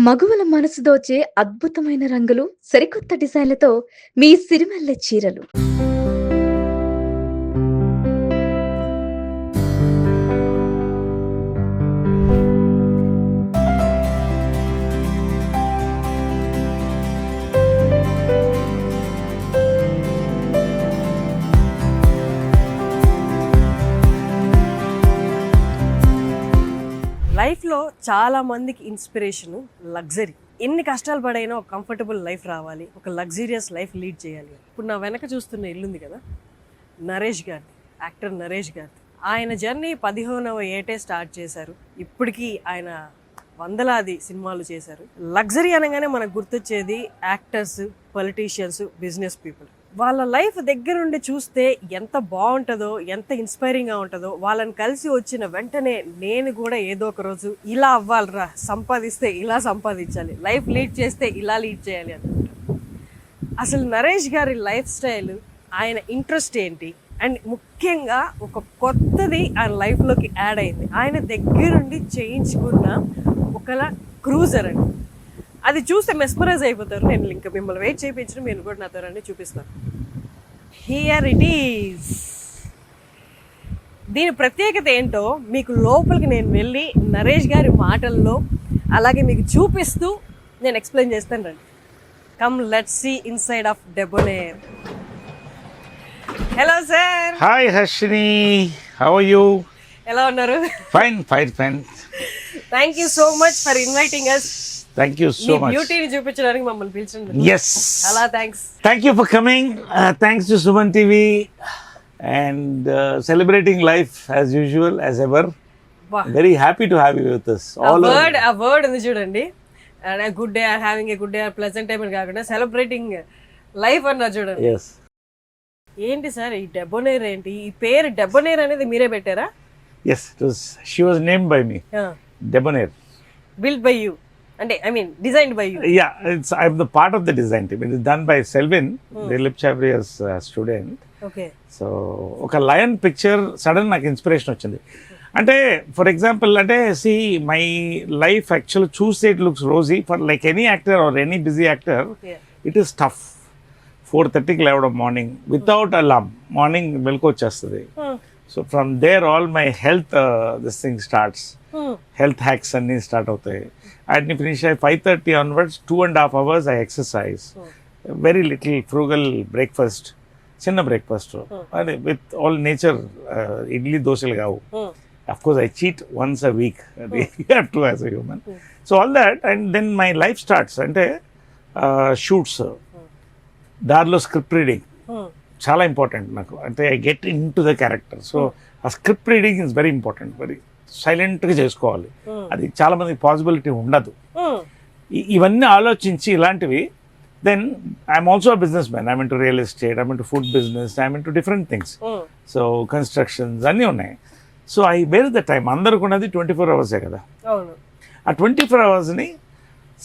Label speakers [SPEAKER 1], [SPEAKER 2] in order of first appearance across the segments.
[SPEAKER 1] మగువల మనసు దోచే అద్భుతమైన రంగులు, సరికొత్త డిజైన్లతో మీ సిరిమల్లె చీరలు.
[SPEAKER 2] లైఫ్లో చాలా మందికి ఇన్స్పిరేషను లగ్జరీ. ఎన్ని కష్టాలు పడైనా ఒక కంఫర్టబుల్ లైఫ్ రావాలి, ఒక లగ్జరియస్ లైఫ్ లీడ్ చేయాలి. ఇప్పుడు నా వెనక చూస్తున్న ఇల్లుంది కదా, నరేష్ గారిది, యాక్టర్ నరేష్ గారిది. ఆయన జర్నీ 15వ ఏటే స్టార్ట్ చేశారు. ఇప్పటికీ ఆయన వందలాది సినిమాలు చేశారు. లగ్జరీ అనగానే మనకు గుర్తొచ్చేది యాక్టర్స్, పొలిటీషియన్స్, బిజినెస్ పీపుల్. వాళ్ళ లైఫ్ దగ్గరుండి చూస్తే ఎంత బాగుంటుందో, ఎంత ఇన్స్పైరింగ్గా ఉంటుందో. వాళ్ళని కలిసి వచ్చిన వెంటనే నేను కూడా ఏదో ఒక రోజు ఇలా అవ్వాలిరా, సంపాదిస్తే ఇలా సంపాదించాలి, లైఫ్ లీడ్ చేస్తే ఇలా లీడ్ చేయాలి అనుకుంటాను. అసలు నరేష్ గారి లైఫ్ స్టైల్, ఆయన ఇంట్రెస్ట్ ఏంటి, అండ్ ముఖ్యంగా ఒక కొత్తది ఆయన లైఫ్లోకి యాడ్ అయింది. ఆయన దగ్గరుండి చేయించుకున్న ఒకలా క్రూజర్ అండి. అది చూస్తే మెస్మరైజ్ అయిపోతారు. నేను ఇంకా మిమ్మల్ని వెయిట్ చేయించిన మీరు కూడా నాతో రండి, చూపిస్తాను. Here it is. దీని ప్రత్యేకత ఏంటో మీకు లోపలికి నేను వెళ్ళి నరేష్ గారి మాటల్లో అలాగే మీకు చూపిస్తూ నేను ఎక్స్ప్లెయిన్ చేస్తాను. రండి, come let's see inside of Debonair. Hello sir.
[SPEAKER 3] Hi Harshini, how are you?
[SPEAKER 2] ఎలా ఉన్నారు?
[SPEAKER 3] Fine fine fine.
[SPEAKER 2] Thank you so much for inviting us.
[SPEAKER 3] Thank you so much.
[SPEAKER 2] బ్యూటీని చూపించడానికి మమ్మల్ని పిలిచింది.
[SPEAKER 3] Yes.
[SPEAKER 2] అలా thanks.
[SPEAKER 3] Thank you for coming. Thanks to Suman TV and celebrating life as usual, as ever. Very happy to have you with us.
[SPEAKER 2] A word ఉంది చూడండి. Good day, having a good day, pleasant time అని కాకుండా celebrating life అన్నారు చూడండి.
[SPEAKER 3] Yes.
[SPEAKER 2] ఏంటి sir ఈ డెబోనేర్ ఏంటి? ఈ పేరు డెబోనేర్ అనేది మీరే పెట్టారా?
[SPEAKER 3] Yes, she was named by me. Debonair.
[SPEAKER 2] Built by you. అంటే I mean designed by you.
[SPEAKER 3] Yeah, I'm the part of the design team. It is done by Selvin, Dilip Chabria's student.
[SPEAKER 2] Okay.
[SPEAKER 3] So ఒక lion picture sudden నాకు inspiration వచ్చింది. అంటే for example, అంటే see my life actual చూస్తే it looks rosy for like any actor or any busy actor. It is tough. 4:30కి లేవడం morning without alarm, morning మెలకు వచ్చేస్తుంది. So from there all my health this thing starts. Health hacks అన్నీ start అవుతాయి. అన్ని finish అయ్యి 5:30 onwards 2.5 hours I exercise. Very little frugal breakfast, చిన్న breakfast, అదే విత్ ఆల్ నేచర్. ఇడ్లీ దోశలు కావు. Of course I cheat once a week, అది you have to as a human. So all that and then my life starts. అంటే shoots, దారిలో script reading చాలా important నాకు. అంటే I get into the character. So ఆ script reading is very important. Very సైలెంట్గా చేసుకోవాలి. అది చాలా మందికి పాసిబిలిటీ ఉండదు. ఇవన్నీ ఆలోచించి ఇలాంటివి. Then I'm also a business man. I'm into real estate, I'm into food business, I'm into different things. So constructions అన్నీ ఉన్నాయి. So I wear the time. అందరికి ఉన్నది 24 hours కదా. ఆ 24 hours-ని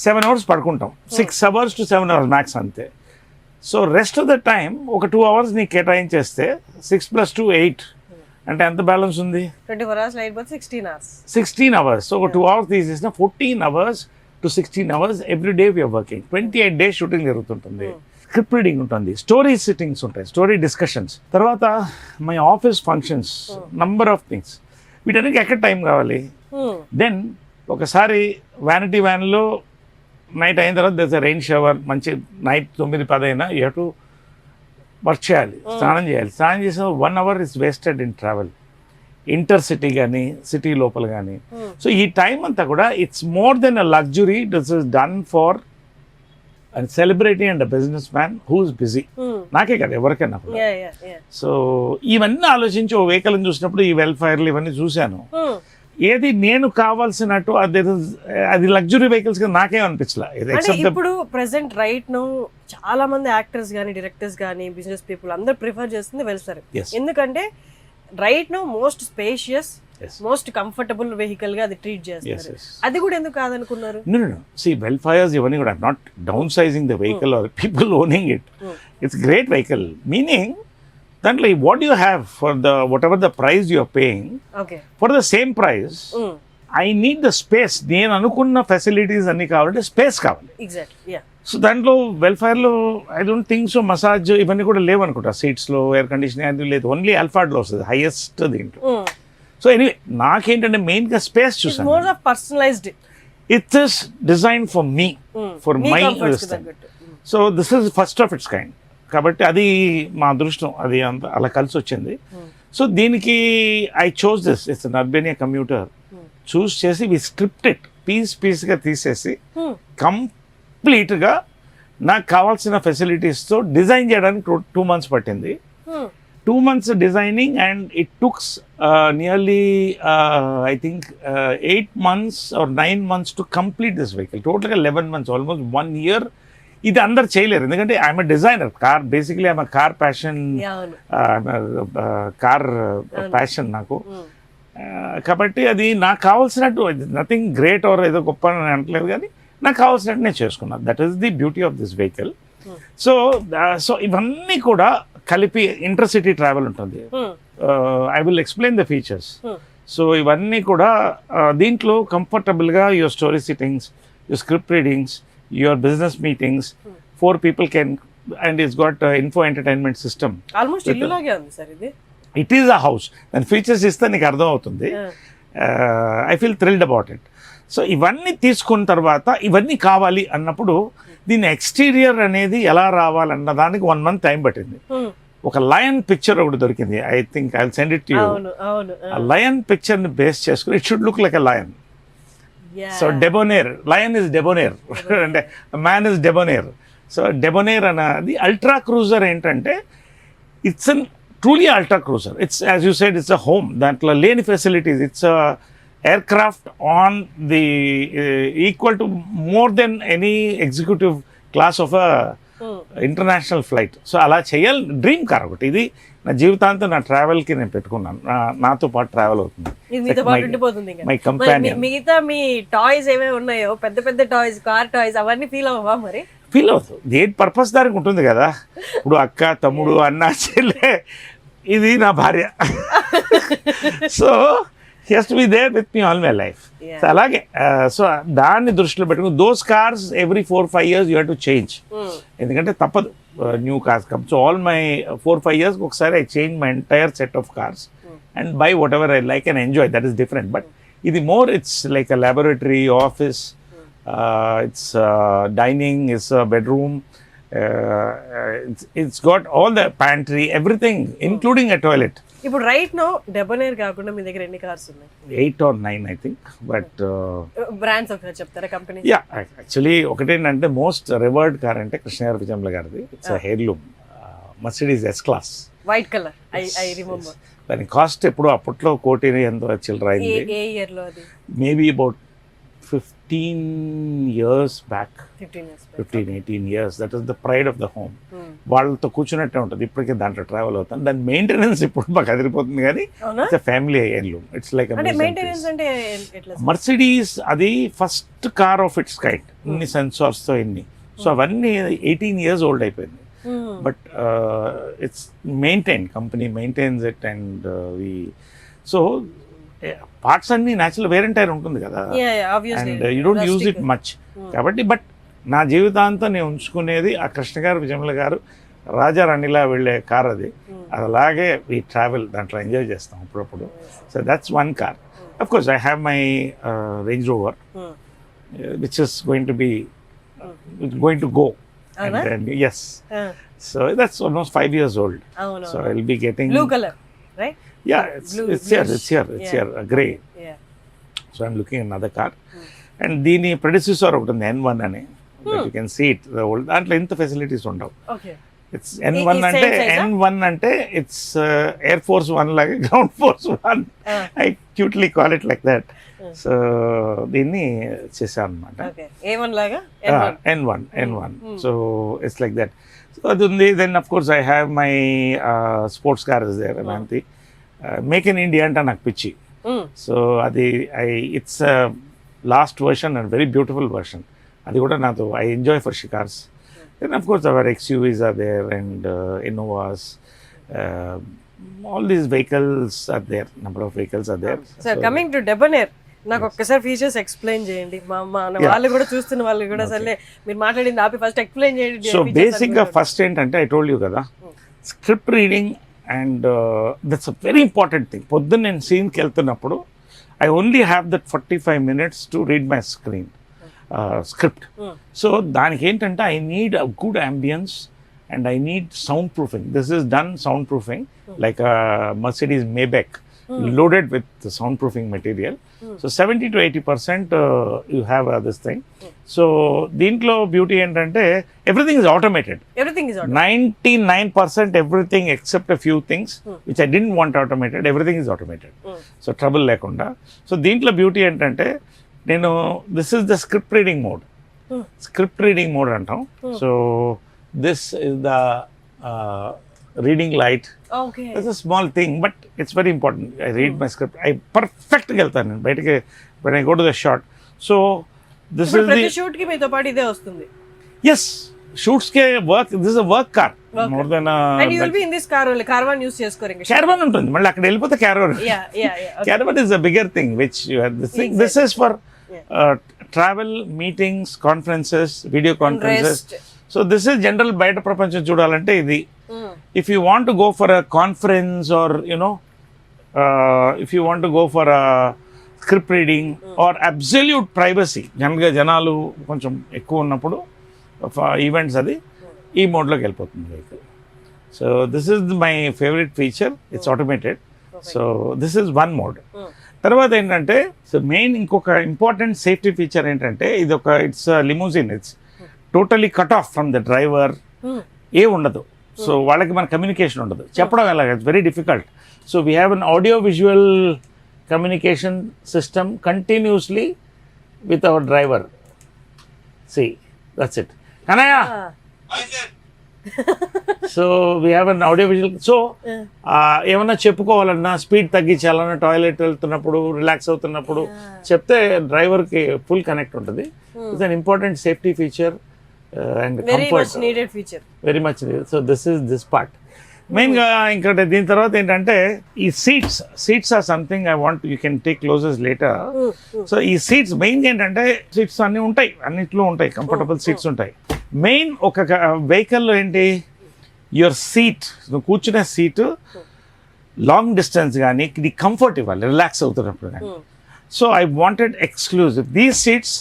[SPEAKER 3] 7 hours పడుకుంటాం. 6 hours to 7 hours మ్యాక్స్ అంతే. So rest of the time ఒక 2 hours ని కేటాయించేస్తే 6 + 2 8. అంటే ఎంత బ్యాలెన్స్ ఉంది?
[SPEAKER 2] 24 hours అయిపోతే 16 hours.
[SPEAKER 3] 16 hours. సో ఒక 2 hours తీసేసిన 14 hours to 16 hours every day we are working. 28 days shooting జరుగుతుంటుంది. స్క్రిప్ట్ రీడింగ్ ఉంటుంది, స్టోరీ సిట్టింగ్స్ ఉంటాయి, స్టోరీ డిస్కషన్స్, తర్వాత my office functions, number of things. వీటన్నిటికి ఎక్కడ టైం కావాలి? దెన్ ఒకసారి వ్యానిటీ వ్యాన్లో నైట్ అయిన తర్వాత there is a rain shower. మంచి నైట్ 9-10 అయినా యూ హ్యావ్ టు వర్క్ చేయాలి, స్నానం చేయాలి. స్నానం చేసిన 1 hour is wasted in travel, inter city కానీ సిటీ లోపల కానీ. సో ఈ టైం అంతా కూడా it's more than a luxury. This is done for and celebrity and a business man who is busy. నాకే కదా, ఎవరికైనా. సో ఇవన్నీ ఆలోచించి ఓ వెహికల్ చూసినప్పుడు ఈ వెల్ఫైర్లు ఇవన్నీ చూశాను. ఏది నేను కావాల్సినట్టు అది లగ్జరీ వెహికల్స్ గా నాకేం అనిపించలేదు.
[SPEAKER 2] ఇప్పుడు ప్రెసెంట్ రైట్ నౌ చాలా మంది యాక్టర్స్ కానీ, డైరెక్టర్స్ కానీ, బిజినెస్ పీపుల్ అందరూ ప్రిఫర్ చేస్తుంది వెల్ఫేర్. ఎందుకంటే right now most spacious, most comfortable vehicle గా అది ట్రీట్ చేస్తారు. అది కూడా ఎందుకు కాదనుకున్నారు?
[SPEAKER 3] No. See, welfares ఇవన్నీ కూడా not downsizing the vehicle or people owning it. It's great vehicle. Meaning దాంట్లో what you have for the whatever the price you are paying,
[SPEAKER 2] okay,
[SPEAKER 3] for the same price I need the space. నేను అనుకున్న facilities అన్నీ కావాలంటే space కావాలి.
[SPEAKER 2] Exactly yeah.
[SPEAKER 3] So దాంట్లో వెల్ఫేర్లో I don't think so massage ఇవన్నీ కూడా లేవనుకుంటా. సీట్స్లో ఎయిర్ కండిషనింగ్ అది లేదు, ఓన్లీ అల్ఫాడ్లో వస్తుంది హైయెస్ట్ దీంట్లో. సో ఎనీవే నాకేంటంటే మెయిన్గా స్పేస్ చూసాను.
[SPEAKER 2] More of personalized.
[SPEAKER 3] It is design for me, for my. So this is first of its kind. కాబట్టి అది మా అదృష్టం, అది అంత అలా కలిసి వచ్చింది. సో దీనికి I chose this, it's an Urbania commuter. Choose చేసి వి స్క్రిప్టెడ్ పీస్గా తీసేసి కంప్లీట్గా నాకు కావాల్సిన ఫెసిలిటీస్తో డిజైన్ చేయడానికి 2 months పట్టింది. 2 months designing and it tooks nearly I think 8 months or 9 months to complete this vehicle. టోటల్గా 11 months, ఆల్మోస్ట్ 1 year. ఇది అందరు చేయలేరు, ఎందుకంటే I'm designer. Car basically I'm car passion, car passion నాకు. కాబట్టి అది నాకు కావాల్సినట్టు, నథింగ్ గ్రేట్ ఆర్ ఏదో గొప్ప అని అంటలేదు, కానీ నాకు కావాల్సినట్టు నేను చేసుకున్నాను. That is the beauty of this vehicle. So ఇవన్నీ కూడా కలిపి ఇంటర్సిటీ ట్రావెల్ ఉంటుంది. I will explain the features. So ఇవన్నీ కూడా దీంట్లో కంఫర్టబుల్గా your story sittings, your script readings, your business meetings, 4 people can, and it's got info entertainment system.
[SPEAKER 2] Almost ఇల్లు లాగే ఉంది సార్ ఇది.
[SPEAKER 3] It is a house. దాని ఫీచర్స్ ఇస్తే నీకు అర్థం అవుతుంది. I feel thrilled about it. So ఇవన్నీ తీసుకున్న తర్వాత ఇవన్నీ కావాలి అన్నప్పుడు దీని ఎక్స్టీరియర్ అనేది ఎలా రావాలన్న దానికి 1 month టైం పట్టింది. ఒక లయన్ పిక్చర్ ఒకటి దొరికింది. I think I will send it to you. ఆ లయన్ పిక్చర్ని బేస్ చేసుకుని it should look like a lion. So Debonair, lion is Debonair అంటే man is Debonair. So Debonair అనేది అల్ట్రా క్రూజర్ ఏంటంటే it's an truly ultra cruiser. It's as you said it's a home. దాంట్లో లేని facilities. It's aircraft on the equal to more than any executive class of a international flight. So అలా చేయాలి. Dream car ఒకటి ఇది. నా జీవితాంతం నా ట్రావెల్కి నేను పెట్టుకున్నాను. నాతో పాటు ట్రావెల్ అవుతుంది, మై కంపానియన్.
[SPEAKER 2] మిగతా మీ టాయ్స్ ఏమేమి ఉన్నాయో, పెద్ద పెద్ద టాయ్స్, కార్ టాయ్స్, అవన్నీ ఫీల్ అవ్వవా మరి?
[SPEAKER 3] ఫీల్ అవుతుంది. దేని పర్పస్ దానికి ఉంటుంది కదా. ఇప్పుడు అక్క, తమ్ముడు, అన్న, చెల్లె, ఇది నా భార్య. So he has to be there with me all my life. So అలాగే సో దాన్ని దృష్టిలో పెట్టుకుని those cars every 4-5 years you have to change. ఎందుకంటే తప్పదు, new cars come. So all my 4-5 years ఒకసారి I change my entire set of cars and buy whatever I like and enjoy. That is different. But ఇది more it's like a laboratory, office, it's dining, it's bedroom, it's got all the pantry, everything, including a toilet.
[SPEAKER 2] ఇప్పుడు right no డెబోనేర్ కాకుండా మీ దగ్గర ఎన్ని cars ఉన్నాయి?
[SPEAKER 3] 8 or 9 I think. But
[SPEAKER 2] brands ఒకసారి చెప్తారా, company?
[SPEAKER 3] Yeah, actually ఒకటేంటంటే most రివర్డ్ car అంటే కృష్ణగారి విజయంల గారిది. It's heirloom Mercedes S-Class,
[SPEAKER 2] white colour. I remember.
[SPEAKER 3] దాని కాస్ట్ ఎప్పుడు అప్పట్లో 1 కోటి ఎంతో చిల్లర అయింది.
[SPEAKER 2] ఏ ఇయర్ లో అది?
[SPEAKER 3] Maybe about 15 years back. 15-18 years. That is the pride of the home. వాళ్ళతో కూర్చున్నట్టే ఉంటుంది. ఇప్పటికే దాంట్లో ట్రావెల్ అవుతాను. దాని మెయింటెనెన్స్ ఇప్పుడు మాకు అదిరిపోతుంది, కానీ it's family heirloom. It's like Mercedes. అది first car of its kind. ఇన్ని సెన్సార్స్తో ఇన్ని. సో అవన్నీ 18 years old అయిపోయింది. But it's maintain, company maintains it. And we so parts అన్ని న్యాచురల్ వేర్ అండ్ టైర్ ఉంటుంది కదా, and you don't use it much. కాబట్టి బట్ నా జీవితాంతం నేను ఉంచుకునేది ఆ కృష్ణ గారు, విజయమల గారు, రాజా రాణిలా వెళ్ళే కార్ అది. అలాగే వీ ట్రావెల్, దాంట్లో ఎంజాయ్ చేస్తాం అప్పుడప్పుడు. So that's one car. Of course I have my range rover which is going to go. Yes. So that's almost 5 years old. So I'll be getting
[SPEAKER 2] blue color, right?
[SPEAKER 3] Yeah, it's here, grey.
[SPEAKER 2] Yeah.
[SPEAKER 3] So I'm looking at another car. And దీని predecessor ఒకటి ఉంది, N1 అని. But you can see it, the old. దాంట్లో ఎంత facilities ఉండవు.
[SPEAKER 2] Okay.
[SPEAKER 3] It's N1 అంటే it's Air Force 1 లాగా, Ground Force 1. I cutely call it like that. So దీన్ని చేశాను అనమాట.
[SPEAKER 2] A1 లాగా?
[SPEAKER 3] N1. So it's like that. So అది ఉంది. Then of course I have my sports car is there. Avanti make in India అంటే నాకు పిచ్చి. సో అది it's last version and very beautiful version. అది కూడా నాతో ఐ ఎంజాయ్ ఫర్ షికార్స్. Then of course our XUVs are there and Innovas. All these vehicles are there, number of vehicles are there.
[SPEAKER 2] So coming to Debonair, నాకు ఒక్కసారి features explain చేయండి, వాళ్ళు కూడా చూస్తున్న వాళ్ళు కూడా సరే మీరు మాట్లాడింది ఆపి ఫస్ట్ ఎక్స్ప్లెయిన్ చేయండి.
[SPEAKER 3] సో బేసిక్గా ఫస్ట్ ఏంటంటే ఐ టోల్డ్ యూ కదా, script reading and that's a very important thing. పొద్దున్న నేను సీన్కి వెళ్తున్నప్పుడు I only have that 45 minutes to read my script. So దానికి ఏంటంటే I need a good ambience and I need soundproofing. This is done soundproofing like a Mercedes Maybach loaded with the soundproofing material. So 70 to 80% you have this thing. So దీంట్లో beauty ఏంటంటే everything is automated. 99% everything except a few things which I didn't want automated, everything is automated. So trouble లేకుండా. So దీంట్లో beauty ఏంటంటే నేను this is the script reading mode. Script reading mode అంటాం. So this is the reading light.
[SPEAKER 2] Okay.
[SPEAKER 3] It's a small thing, but it's very important. I read my script. I perfect వెళ్తాను నేను బయటకి when I go to the shot. So this is
[SPEAKER 2] ప్రతి shoot కి మీతో పాటు ఇదే వస్తుంది.
[SPEAKER 3] Yes, shoots ke work. This is a work car more than a.
[SPEAKER 2] And you will be in this car only. Caravan use చేసుకోరు.
[SPEAKER 3] Caravan ఉంటుంది మళ్ళీ అక్కడ వెళ్ళిపోతే caravan.
[SPEAKER 2] Yeah. Okay.
[SPEAKER 3] Caravan is a bigger thing which you have this thing. This is for travel, meetings, conferences, video conferences. So this is general బయట ప్రపంచం చూడాలంటే ఇది. If you want to go for a conference or if you want to go for a script reading or absolute privacy, జనరల్గా జనాలు కొంచెం ఎక్కువ ఉన్నప్పుడు events అది ఈ మోడ్లోకి వెళ్ళిపోతుంది vehicle. So this is my favourite feature, it's automated. So this is one mode. తర్వాత ఏంటంటే సో మెయిన్ ఇంకొక ఇంపార్టెంట్ సేఫ్టీ ఫీచర్ ఏంటంటే ఇది ఒక it's limousine, it's totally cut off from the driver. ఏ ఉండదు. సో వాళ్ళకి మన కమ్యూనికేషన్ ఉండదు. చెప్పడం ఎలాగ it's very difficult. So we have an audio visual communication system continuously with our driver. See that's it. Kanayya, so we have an audio visual. So ఏమన్నా చెప్పుకోవాలన్నా, speed తగ్గించాలన్నా, toilet వెళ్తున్నప్పుడు, relax అవుతున్నప్పుడు చెప్తే డ్రైవర్కి ఫుల్ కనెక్ట్ ఉంటుంది. It's an important safety feature and comfort, very much needed. So this is this part మెయిన్గా. ఇంకోటి దీని తర్వాత ఏంటంటే ఈ seats or something I want you can take closes later. So ఈ సీట్స్ మెయిన్గా ఏంటంటే సీట్స్ అన్నీ ఉంటాయి, అన్నిట్లో ఉంటాయి, కంఫర్టబుల్ సీట్స్ ఉంటాయి. మెయిన్ ఒక వెహికల్లో ఏంటి, యువర్ సీట్, నువ్వు కూర్చునే సీటు లాంగ్ డిస్టెన్స్ కానీ ఇది కంఫర్ట్ ఇవ్వాలి, రిలాక్స్ అవుతున్నప్పుడు కానీ. So I wanted exclusive. These seats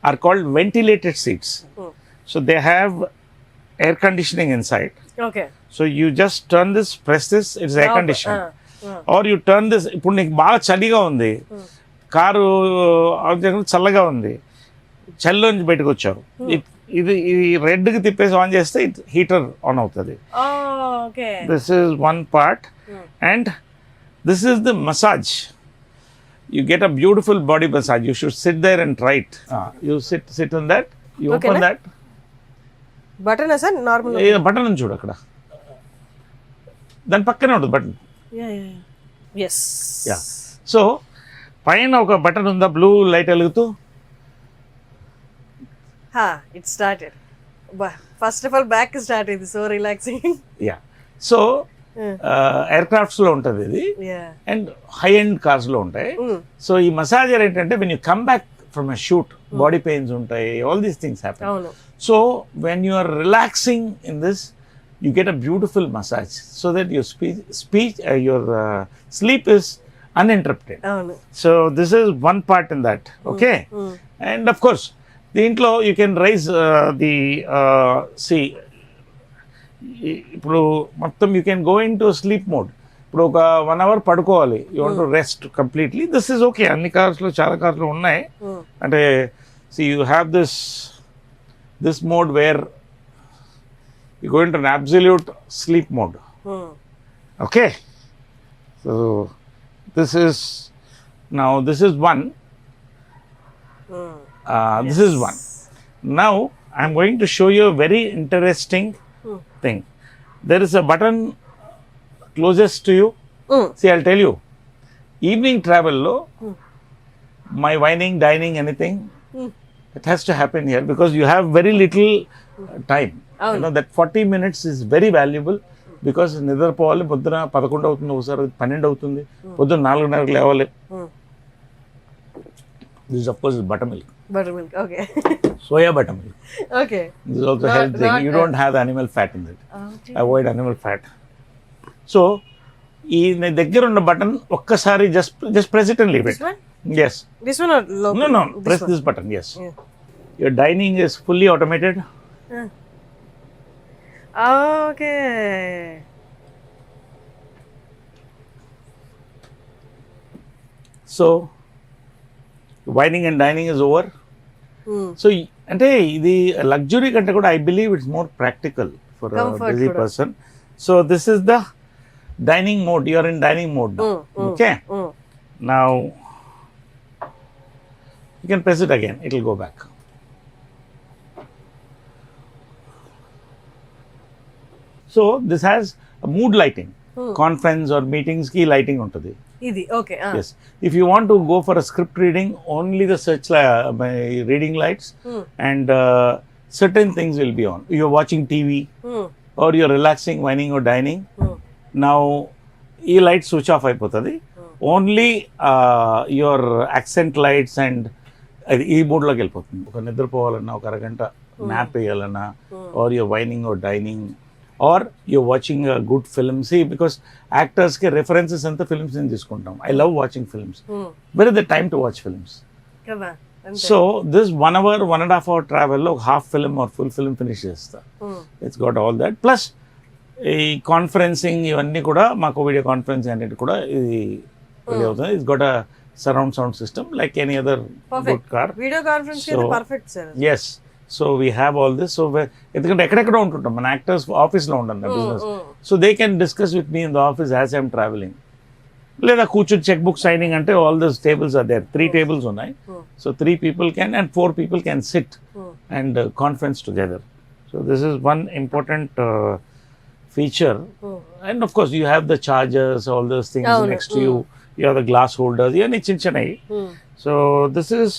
[SPEAKER 3] are called ventilated seats. So they have air conditioning inside.
[SPEAKER 2] Okay.
[SPEAKER 3] So you just turn this, press this, it's air conditioned. Or you turn this, ఇప్పుడు నీకు బాగా చలిగా ఉంది, car చల్లగా ఉంది, చలిలోంచి బయటకు వచ్చావు, ఇది రెడ్కి తిప్పేసి ఆన్ చేస్తే హీటర్ ఆన్ అవుతుంది. This is one part. And this is the massage. You get a beautiful body massage. You should sit there and try it. You sit on that. You okay, open that.
[SPEAKER 2] Button is a normal.
[SPEAKER 3] Yeah, button అని చూడు అక్కడ. దాని పక్కనే ఉంటుంది button.
[SPEAKER 2] Yeah. Yes.
[SPEAKER 3] Yeah. So పైన ఒక button ఉందా, blue light వెలుగుతూ.
[SPEAKER 2] It started. First of all, back started. So relaxing.
[SPEAKER 3] Yeah. So air క్రాఫ్ట్స్లో ఉంటుంది ఇది, అండ్ హై ఎండ్ కార్స్లో ఉంటాయి. సో ఈ మసాజర్ ఏంటంటే when you come back from a shoot, body pains ఉంటాయి, all these things happen. So when you are relaxing in this, you get a beautiful massage so that your speech your sleep is uninterrupted. So this is one part in that. Okay. And of course దీంట్లో you can raise the see ఇప్పుడు మొత్తం you can go in to sleep mode. ఇప్పుడు ఒక 1 hour పడుకోవాలి, you want to rest completely, this is okay. అన్ని కార్స్లో, చాలా కార్స్లో ఉన్నాయి. అంటే see you have this mode where you go in to an absolute sleep mode. Okay. So this is now this is one. This is one. Now I am going to show you a very interesting thing. There is a button closest to you. See, I'll tell you. Evening travel lo, my wining, dining, anything, it has to happen here because you have very little time. You know that 40 minutes is very valuable because నిద్రపోవాలి. పొద్దున 11 అవుతుంది, ఒకసారి 12 అవుతుంది, పొద్దున 4:30కి లేవాలి. This of course is buttermilk.
[SPEAKER 2] Buttermilk. Okay.
[SPEAKER 3] Soya buttermilk.
[SPEAKER 2] Okay.
[SPEAKER 3] This is also
[SPEAKER 2] Not-
[SPEAKER 3] health thing.
[SPEAKER 2] not,
[SPEAKER 3] You don't have animal fat in it.
[SPEAKER 2] Okay.
[SPEAKER 3] Avoid animal fat. So, ఈ దగ్గర ఉన్న బటన్ ఒక్కసారి just press it and leave
[SPEAKER 2] This
[SPEAKER 3] it.
[SPEAKER 2] one?
[SPEAKER 3] Yes.
[SPEAKER 2] This one or local?
[SPEAKER 3] No.
[SPEAKER 2] This
[SPEAKER 3] Press
[SPEAKER 2] one.
[SPEAKER 3] this button. Yes.
[SPEAKER 2] Yeah.
[SPEAKER 3] Your dining is fully automated.
[SPEAKER 2] Okay.
[SPEAKER 3] So, wining and dining is over.
[SPEAKER 2] Hmm.
[SPEAKER 3] So అంటే ఇది luxury కంటే కూడా I believe it's more practical for
[SPEAKER 2] Comfort
[SPEAKER 3] busy
[SPEAKER 2] కూడా.
[SPEAKER 3] Person. So this is the dining mode. You're in dining mode now. Okay, now you can press it again, it will go back. So this has mood lighting. Conference or meetings కి lighting ఉంటుంది.
[SPEAKER 2] ఇది okay.
[SPEAKER 3] Yes. If you want to go for a script reading, only the reading lights and certain things will be on. You're watching TV or you're relaxing, whining or dining. Now, ఈ light switch off అయిపోతుంది. Only your accent lights and అది ఈ మోడ్లోకి వెళ్ళిపోతుంది. ఒక నిద్రపోవాలన్నా, ఒక అరగంట nap వేయాలన్నా, or you're whining or dining, or you're watching a good film. See, because actors ke references anta films in తీసుకుంటాం. I love watching films. Where is the time to watch films?
[SPEAKER 2] కదా.
[SPEAKER 3] So this 1 hour, 1.5 hour travel lo half film or full film finish chesta. It's got all that. Plus ఈ conferencing ఇవన్నీ కూడా మాకు video conference అనేది కూడా ఇది ready అవుతుంది. It's got a surround sound system like any other good car.
[SPEAKER 2] Video conference కి perfect sir.
[SPEAKER 3] Yes. So we have all this. So ఎందుకంటే ఎక్కడెక్కడ ఉంటుంటాం మన యాక్టర్స్, ఆఫీస్లో ఉండండి business. So they can discuss with me in the office as I'm travelling. లేదా కూర్చొని check book signing అంటే all this tables are there. 3 tables ఉన్నాయి. So 3 people can and 4 people can sit and conference together. So this is one important feature. And of course you have the chargers, all those things next to you. You have the glass holders. ఇవన్నీ చిన్న చిన్నవి. So this is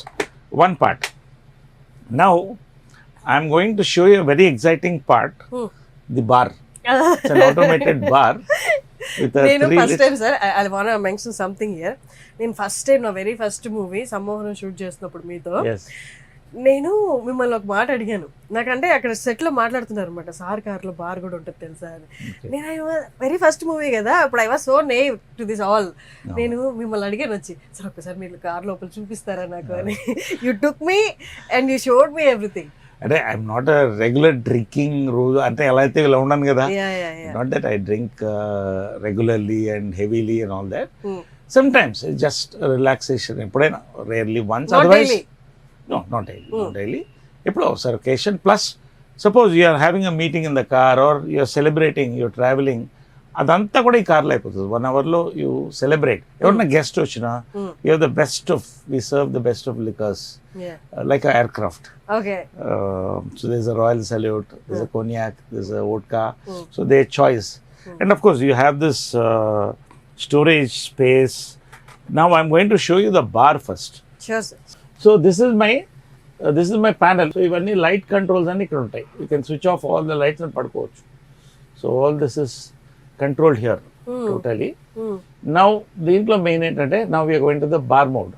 [SPEAKER 3] one part. Now I'm going to show you a very exciting part. The bar. It's an automated bar with a
[SPEAKER 2] నేను
[SPEAKER 3] 3
[SPEAKER 2] first time sir I want to mention something here. నేను first time నా very first movie సమ్మోహనం shoot చేస్తున్నప్పుడు మీతో
[SPEAKER 3] Yes.
[SPEAKER 2] నేను మిమ్మల్ని ఒక మాట అడిగాను. నాకంటే అక్కడ సెట్ లో మాట్లాడుతున్నారు అనమాట, సార్ కార్లో బార్ కూడా ఉంటుంది తెలుసా అని. నేను వెరీ ఫస్ట్ మూవీ కదా, అప్పుడు I was so నేవ్ to this all. నేను మిమ్మల్ని అడిగాను వచ్చి, సార్ ఒక్కసారి మీరు కార్ లోపల చూపిస్తారా నాకు అని. You took me and you showed me everything.
[SPEAKER 3] అంటే I'm not a regular drinking రోజు అంటే ఎలా అయితే ఇలా ఉన్నాను కదా. Not that I drink regularly and heavily and all that. Sometimes just relaxation, ఎప్పుడైనా rarely once. Otherwise no, not daily. Not daily. ఎప్పుడో ఒకసారి occasion. Plus suppose you are having a meeting in the car or you are celebrating, you are traveling, అదంతా కూడా ఈ కార్లో అయిపోతుంది. 1 hourలో you celebrate. ఎవరన్నా guest వచ్చినా you have the best of, we serve the best of liquors like a aircraft.
[SPEAKER 2] Okay.
[SPEAKER 3] So there's a Royal Salute, there's a cognac, there's a vodka. So their choice. And of course you have this storage space. Now I'm going to show you the bar first.
[SPEAKER 2] Sure sir.
[SPEAKER 3] So this is my panel. So ఇవన్నీ light controls అన్ని ఇక్కడ ఉంటాయి. You can switch off all the lights and పడుకోవచ్చు. So all this is controlled here totally. Now దీంట్లో main ఏంటంటే now we are going to the bar mode.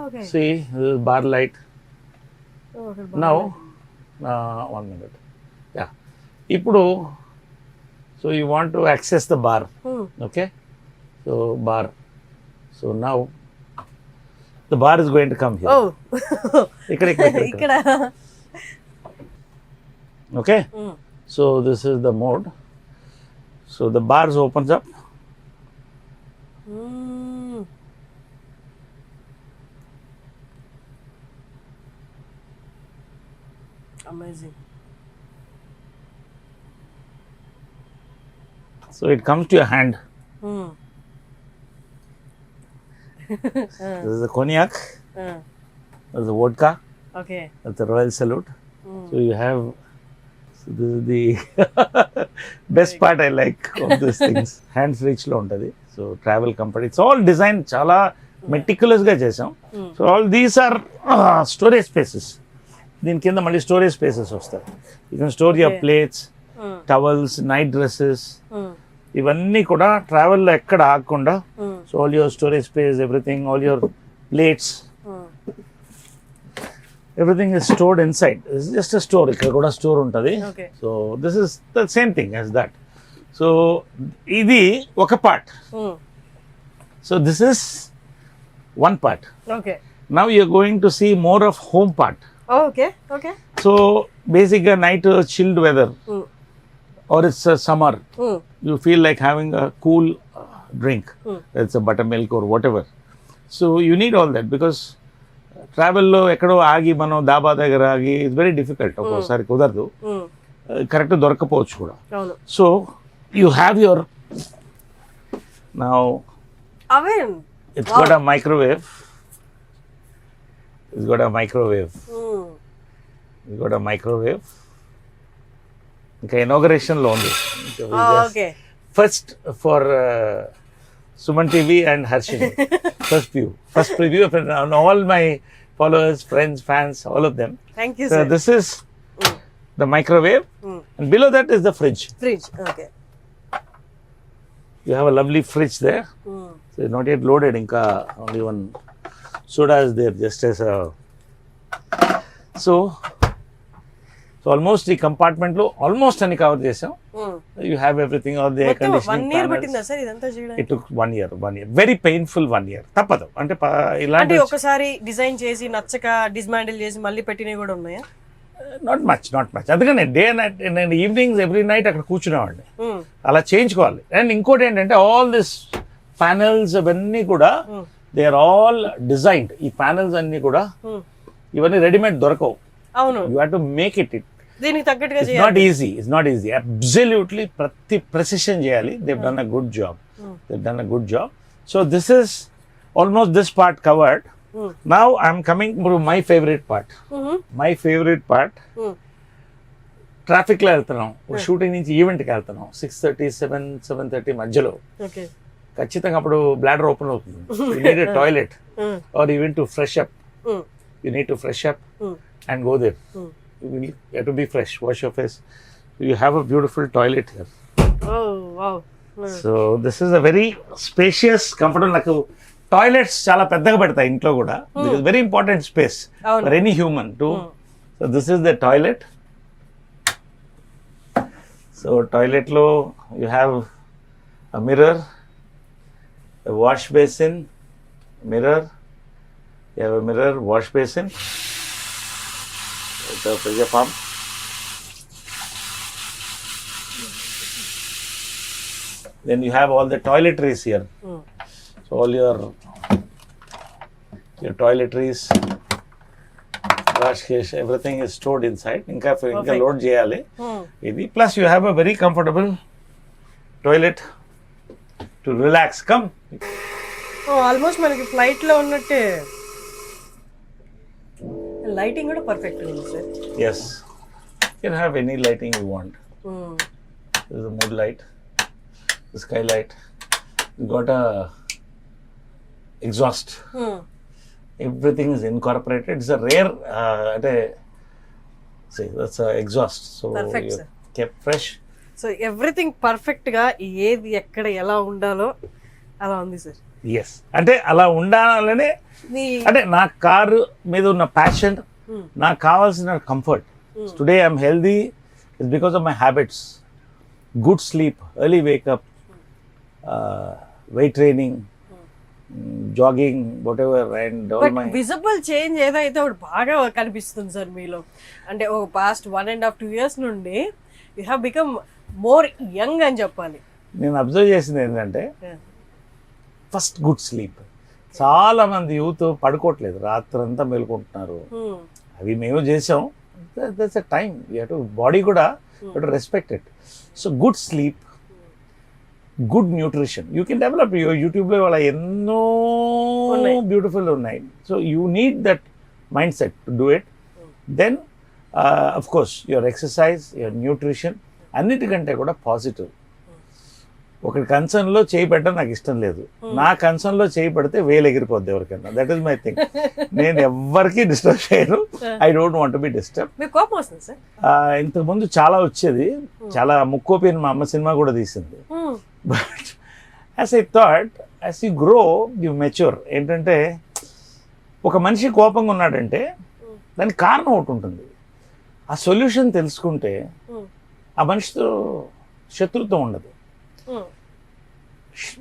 [SPEAKER 2] Okay.
[SPEAKER 3] See, this is bar light.
[SPEAKER 2] Okay.
[SPEAKER 3] Now 1 minute. Yeah. ఇప్పుడు so you want to access the bar. Okay. So bar. So now the bar is going to come here.
[SPEAKER 2] Oh.
[SPEAKER 3] ఇక్కడ. Okay. So this is the mode. So the bars opens up.
[SPEAKER 2] Amazing.
[SPEAKER 3] So it comes to your hand. This is the cognac. This is the vodka.
[SPEAKER 2] Okay.
[SPEAKER 3] That's the Royal Salute. So you have. So this is the best part I like of these things. Hands reach lo untadi. So travel comfort. It's all designed chala meticulous ga chesam. So all these are storage spaces. దీని కింద మళ్ళీ storage spaces వస్తాయి. You can store your plates, towels, night dresses, ఇవన్నీ కూడా ట్రావెల్లో ఎక్కడ ఆగకుండా. So all your storage space, everything, all your plates, everything is stored inside. It's just a store. ఇక్కడ కూడా స్టోర్ ఉంటుంది.
[SPEAKER 2] Okay.
[SPEAKER 3] So this is the same thing as that. So ఇది ఒక part. So this is one part.
[SPEAKER 2] Okay.
[SPEAKER 3] Now you're going to see more of home part.
[SPEAKER 2] Okay. Okay.
[SPEAKER 3] So బేసిక్గా night chilled weather or it's a summer, you feel like having a cool drink. It's a buttermilk or whatever. So you need all that because travel lo ekkado aagi mano daba dagara aagi it's very difficult. Okosari kudaradu, correct dorakapochu kuda. So you have your now
[SPEAKER 2] oven.
[SPEAKER 3] It's got a microwave. It's got a microwave. It's got a microwave. ఇంకా ఇనాగరేషన్లో ఉంది.
[SPEAKER 2] Okay.
[SPEAKER 3] First for Suman TV and Harshini. First preview on all my followers, friends, fans, all of them.
[SPEAKER 2] Thank you sir.
[SPEAKER 3] This is the microwave and below that is the fridge.
[SPEAKER 2] Okay.
[SPEAKER 3] You have a lovely fridge there. So not yet loaded, ఇంకా only one soda is there just as a so almost ఈ compartment లో almost అన్ని cover చేసాం. You have everything all the air conditioning.
[SPEAKER 2] 1 year పట్టిందా sir ఇదంతా చేయడానికి?
[SPEAKER 3] It took 1 year. Very painful 1 year. తప్పదు అంటే ఇలాంటి
[SPEAKER 2] ఒకసారి డిజైన్ చేసి నచ్చక డిస్మాండిల్ చేసి మళ్ళీ పెట్టినవి కూడా ఉన్నాయా?
[SPEAKER 3] Not much. అందుకనే డే నైట్ నేను ఈవినింగ్స్ ఎవ్రీ నైట్ అక్కడ కూర్చునేవాడిని. అలా చేయించుకోవాలి. అండ్ ఇంకోటి ఏంటంటే ఆల్ దిస్ ప్యానెల్స్ అవన్నీ కూడా దే ఆర్ ఆల్ డిజైన్డ్. ఈ ప్యానెల్స్ అన్ని కూడా ఇవన్నీ రెడీమేడ్ దొరకవు.
[SPEAKER 2] అవును.
[SPEAKER 3] You have to make it
[SPEAKER 2] దీనికి తగ్గట్టుగా
[SPEAKER 3] చేయాలి. It's not easy. Absolutely ప్రతి ప్రెసిషన్ చేయాలి. They've done a good job. So this is almost this part covered. Now I'm coming to my favorite part. My favorite part. Traffic లో వెళ్తున్నాం, shooting నుంచి event కి వెళ్తున్నాం, 6:30, 7:30 మధ్యలో. ఖచ్చితంగా అప్పుడు బ్లాడర్ ఓపెన్ అవుతుంది. You need a toilet or even to fresh up. You need to fresh up and go there. You have to be fresh, wash your face. You have a beautiful toilet here.
[SPEAKER 2] Oh wow.
[SPEAKER 3] So this is a very spacious, comfortable. Like toilets చాలా పెద్దగా పెడతాయి ఇంట్లో కూడా. This is very important space for any human too. So this is the toilet. So toilet lo you have a mirror, a wash basin, mirror. You have a mirror, wash basin. The pressure pump. Then you have all the toiletries here. So all your toiletries, wash case, everything is stored inside. Inka load cheyali. Idi plus you have a very comfortable toilet to relax. Come.
[SPEAKER 2] Oh, almost manaki flight lo unnatటే. Lighting కూడా perfect ఉంది sir.
[SPEAKER 3] Yes, you can have any lighting you want. There's a mood light, the skylight. You got a exhaust. Everything is incorporated. It's a rare. See, that's a exhaust. So
[SPEAKER 2] perfect, sir.
[SPEAKER 3] Kept fresh.
[SPEAKER 2] So everything perfect గా ఏది ఎక్కడ ఎలా ఉండాలో అలా ఉంది sir.
[SPEAKER 3] Yes, అంటే అలా ఉండాలనే. అంటే నా కారు మీద ఉన్న ప్యాషన్, నాకు కావాల్సిన comfort. Today I'm healthy is because of my habits. Good sleep, early wake up, weight training, jogging, what ever. And
[SPEAKER 2] visible change ఏదైతే ఒకటి బాగా కనిపిస్తుంది సార్ మీలో. అంటే ఒక పాస్ట్ 1.5-2 years నుండి you have become more young అని చెప్పాలి.
[SPEAKER 3] నేను అబ్జర్వ్ చేసింది ఏంటంటే ఫస్ట్ గుడ్ స్లీప్. చాలా మంది యూత్ పడుకోవట్లేదు, రాత్రంతా మేలుకుంటున్నారు. అవి మేము చేసాం. That's a time. You have to body కూడా respect it. So good sleep, good nutrition you can develop. యూట్యూబ్లో వాళ్ళ ఎన్నో బ్యూటిఫుల్ ఉన్నాయి. So you need that mindset to do it. Then of course your exercise, your nutrition అన్నిటికంటే కూడా positive. ఒకటి కన్సర్న్లో చేయి పెట్టడం నాకు ఇష్టం లేదు. నా కన్సర్న్లో చేయి పెడితే వేలు ఎగిరిపోద్ది ఎవరికైనా. That is my thing. నేను ఎవరికి డిస్టర్బ్ చేయను. I don't want be disturb. ఇంతకుముందు చాలా వచ్చేది, చాలా ముక్కోపిని మా అమ్మ సినిమా కూడా తీసింది. But as I thought as you grow you mature. ఏంటంటే ఒక మనిషి కోపంగా ఉన్నాడంటే దానికి కారణం ఒకటి ఉంటుంది. ఆ సొల్యూషన్ తెలుసుకుంటే ఆ మనిషితో శత్రుత్వం ఉండదు.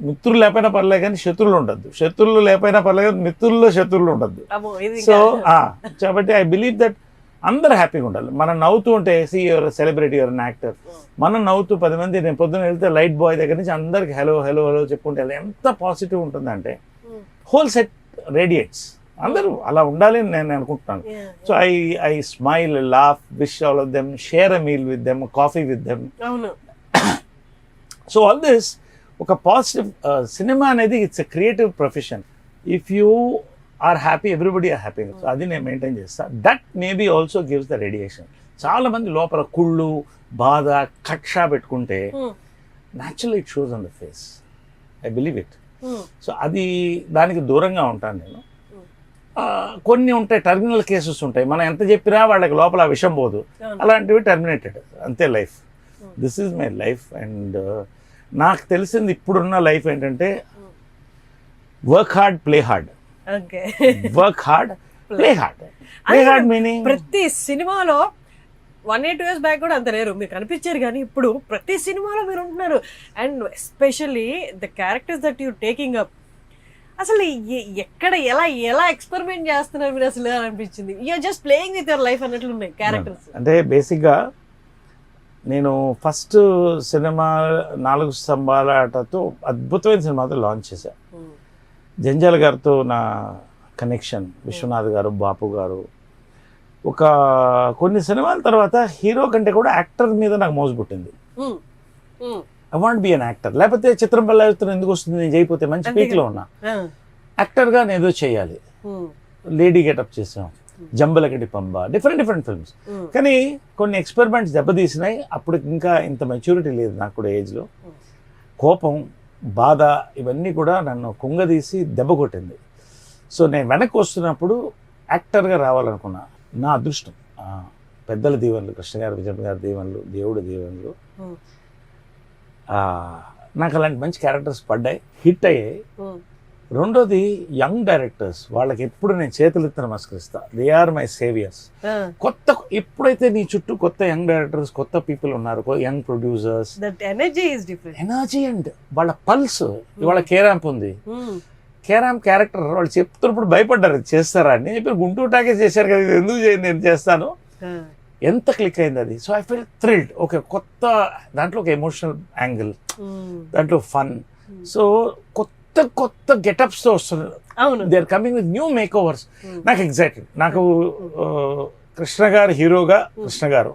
[SPEAKER 3] మిత్రులు లేకపోయినా పర్లేదు కానీ శత్రువులు ఉండద్దు, శత్రువులు లేకపోయినా పర్లేదు కానీ మిత్రుల్లో శత్రువులు ఉండద్దు. సో కాబట్టి ఐ బిలీవ్ దట్ అందరు హ్యాపీగా ఉండాలి. మనం నవ్వుతూ ఉంటే యువర్ సెలబ్రిటీ, యువర్ యాక్టర్, మనం నవ్వుతూ 10 మంది, నేను పొద్దున్న వెళ్తే లైట్ బాయ్ దగ్గర నుంచి అందరికి హలో హలో హలో చెప్పుకుంటే ఎంత పాజిటివ్ ఉంటుందంటే హోల్ సెట్ రేడియేట్స్. అందరూ అలా ఉండాలి అని నేను అనుకుంటున్నాను. So I smile, laugh, wish all of them, share a meal with them, coffee with them. So all this ఒక పాజిటివ్ సినిమా అనేది it's a creative profession. If you are happy, everybody are happy. So అది నేను maintain చేస్తాను. That maybe also gives the radiation. చాలా మంది లోపల కుళ్ళు, బాధ, కక్ష పెట్టుకుంటే natural it shows on the face. I believe it. So అది దానికి దూరంగా ఉంటాను నేను. కొన్ని ఉంటాయి, టర్మినల్ కేసెస్ ఉంటాయి, మనం ఎంత చెప్పినా వాళ్ళకి లోపల ఆ విషయం పోదు, అలాంటివి టర్మినేటెడ్, అంతే life. This is my life. And నాకు తెలిసింది ఇప్పుడున్న లైఫ్ ఏంటంటే work hard, play hard. Work hard, play hard. Play hard meaning
[SPEAKER 2] ప్రతి సినిమాలో 1 or 2 years బ్యాక్ కూడా అంత లేరు, మీరు కనిపించారు, కానీ ఇప్పుడు ప్రతి సినిమాలో మీరు ఉంటున్నారు. And especially the characters that you taking up, అసలు ఎక్కడ ఎలా ఎక్స్పెరిమెంట్ చేస్తున్నారు మీరు అసలు అనిపించింది. You're just playing with your life అన్నట్లు ఉన్నాయి క్యారెక్టర్స్.
[SPEAKER 3] అంటే బేసిక్గా నేను ఫస్ట్ సినిమా 4 స్తంభాల ఆటతో అద్భుతమైన సినిమాతో లాంచ్ చేశాను. జంజాల గారితో నా కనెక్షన్, విశ్వనాథ్ గారు, బాపు గారు. ఒక కొన్ని సినిమాల తర్వాత హీరో కంటే కూడా యాక్టర్ మీద నాకు మోజు పుట్టింది. I want be an actor. లేకపోతే చిత్రం పల్లవిత్రం ఎందుకు వస్తుంది, నేను చేయకపోతే మంచి పీక్లో ఉన్నా. యాక్టర్గా నేను ఏదో చేయాలి. లేడీ గెటప్ చేసాం, జంబలకటి పంబ, డిఫరెంట్ ఫిల్మ్స్. కానీ కొన్ని ఎక్స్పెరిమెంట్స్ దెబ్బతీసినాయి. అప్పుడు ఇంకా ఇంత మెచ్యూరిటీ లేదు నాకు కూడా ఏజ్లో. కోపం, బాధ ఇవన్నీ కూడా నన్ను కుంగదీసి దెబ్బ కొట్టింది. సో నేను వెనక్కి వస్తున్నప్పుడు యాక్టర్గా రావాలనుకున్నా. నా అదృష్టం, పెద్దల దీవెనలు, కృష్ణ గారు, విజయ్ గారి దీవెనలు, దేవుడి దీవెనలు, నాకు అలాంటి మంచి క్యారెక్టర్స్ పడ్డాయి, హిట్ అయ్యాయి. రెండోది యంగ్ డైరెక్టర్స్, వాళ్ళకి ఎప్పుడు నేను చేతులెత్తి నమస్కరిస్తా. They are my saviours. కొత్త ఎప్పుడైతే నీ చుట్టూ కొత్త యంగ్ డైరెక్టర్స్, కొత్త పీపుల్ ఉన్నారు, యంగ్ ప్రొడ్యూసర్స్, ఎనర్జీ అండ్ వాళ్ళ పల్స్. ఇవాళ కేరాంప్ ఉంది, కేరాంప్ క్యారెక్టర్ వాళ్ళు చెప్తున్నప్పుడు భయపడ్డారు, చేస్తారా అని. నేను చెప్పి గుంటూరు టాకే చేశారు కదా, ఇది ఎందుకు నేను చేస్తాను. ఎంత క్లిక్ అయింది అది. So I feel thrilled. Okay, కొత్త దాంట్లో ఒక ఎమోషనల్ యాంగిల్, దాంట్లో ఫన్. సో కొత్త గెటప్స్ తో వస్తున్నారు. They are coming with new makeovers. నాకు ఎగ్జైటెడ్. నాకు కృష్ణ గారు హీరోగా, కృష్ణ గారు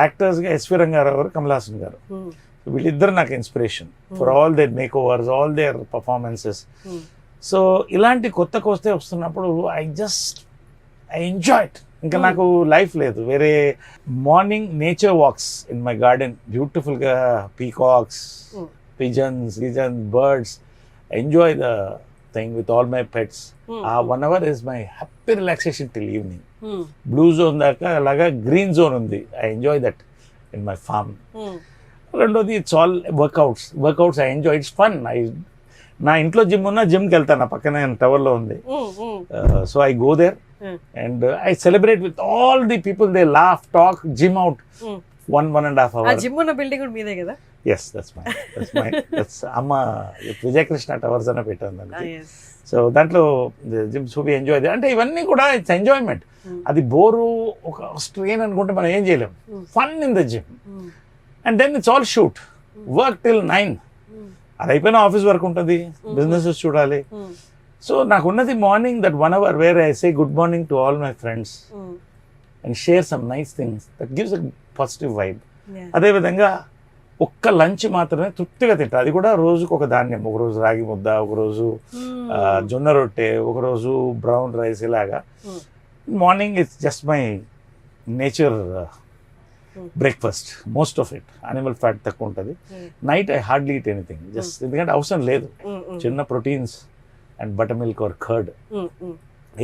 [SPEAKER 3] యాక్టర్స్గా ఎస్వి రంగారావు గారు, కమల్ హాసన్ గారు, వీళ్ళిద్దరు నాకు inspiration for all their makeovers, all their performances. So ఇలాంటి కొత్త వస్తున్నప్పుడు ఐ ఎంజాయ్ ఇట్. ఇంకా నాకు లైఫ్ లేదు వేరే. Morning nature walks in my garden, బ్యూటిఫుల్గా peacocks, pigeons, birds. Enjoy the thing with all my pets. 1 hour is my happy relaxation till evening. Blue zone daaka alaga green zone undi. I enjoy that in my farm. Rendodi it's all workouts I enjoy. It's fun. నా ఇంట్లో gym ఉన్నా జిమ్కి వెళ్తాను, నా పక్కన టవర్లో ఉంది. So I go there and I celebrate with all the people. They laugh, talk, gym out 1.5 hours.
[SPEAKER 2] Gym ఉన్న బిల్డింగ్ కూడా మీదే కదా?
[SPEAKER 3] Yes, that's అమ్మ విజయకృష్ణ టవర్స్ అన్న పెట్టాను దానికి. సో దాంట్లో జిమ్ సూపి ఎంజాయ్. అంటే ఇవన్నీ కూడా ఇట్స్ ఎంజాయ్మెంట్. అది బోరు, ఒక స్ట్రెయిన్ అనుకుంటే మనం ఏం చేయలేం. Fun in the gym. And then it's all shoot, work till 9. అది అయిపోయినా ఆఫీస్ వర్క్ ఉంటుంది, బిజినెసెస్ చూడాలి. సో నాకున్నది morning that 1 hour where I say good morning to all my friends and share some nice things that gives a positive vibe. అదేవిధంగా ఒక్క lunch మాత్రమే తృప్తిగా తింటా. అది కూడా రోజుకు ఒక ధాన్యం, ఒకరోజు రాగి ముద్ద, ఒకరోజు జొన్న రొట్టె, ఒకరోజు బ్రౌన్ రైస్, ఇలాగా. Morning it's just my nature breakfast, most of it animal fat తక్కువ ఉంటుంది. Night I hardly eat anything, just ఎందుకంటే అవసరం లేదు. చిన్న proteins and butter milk are curd,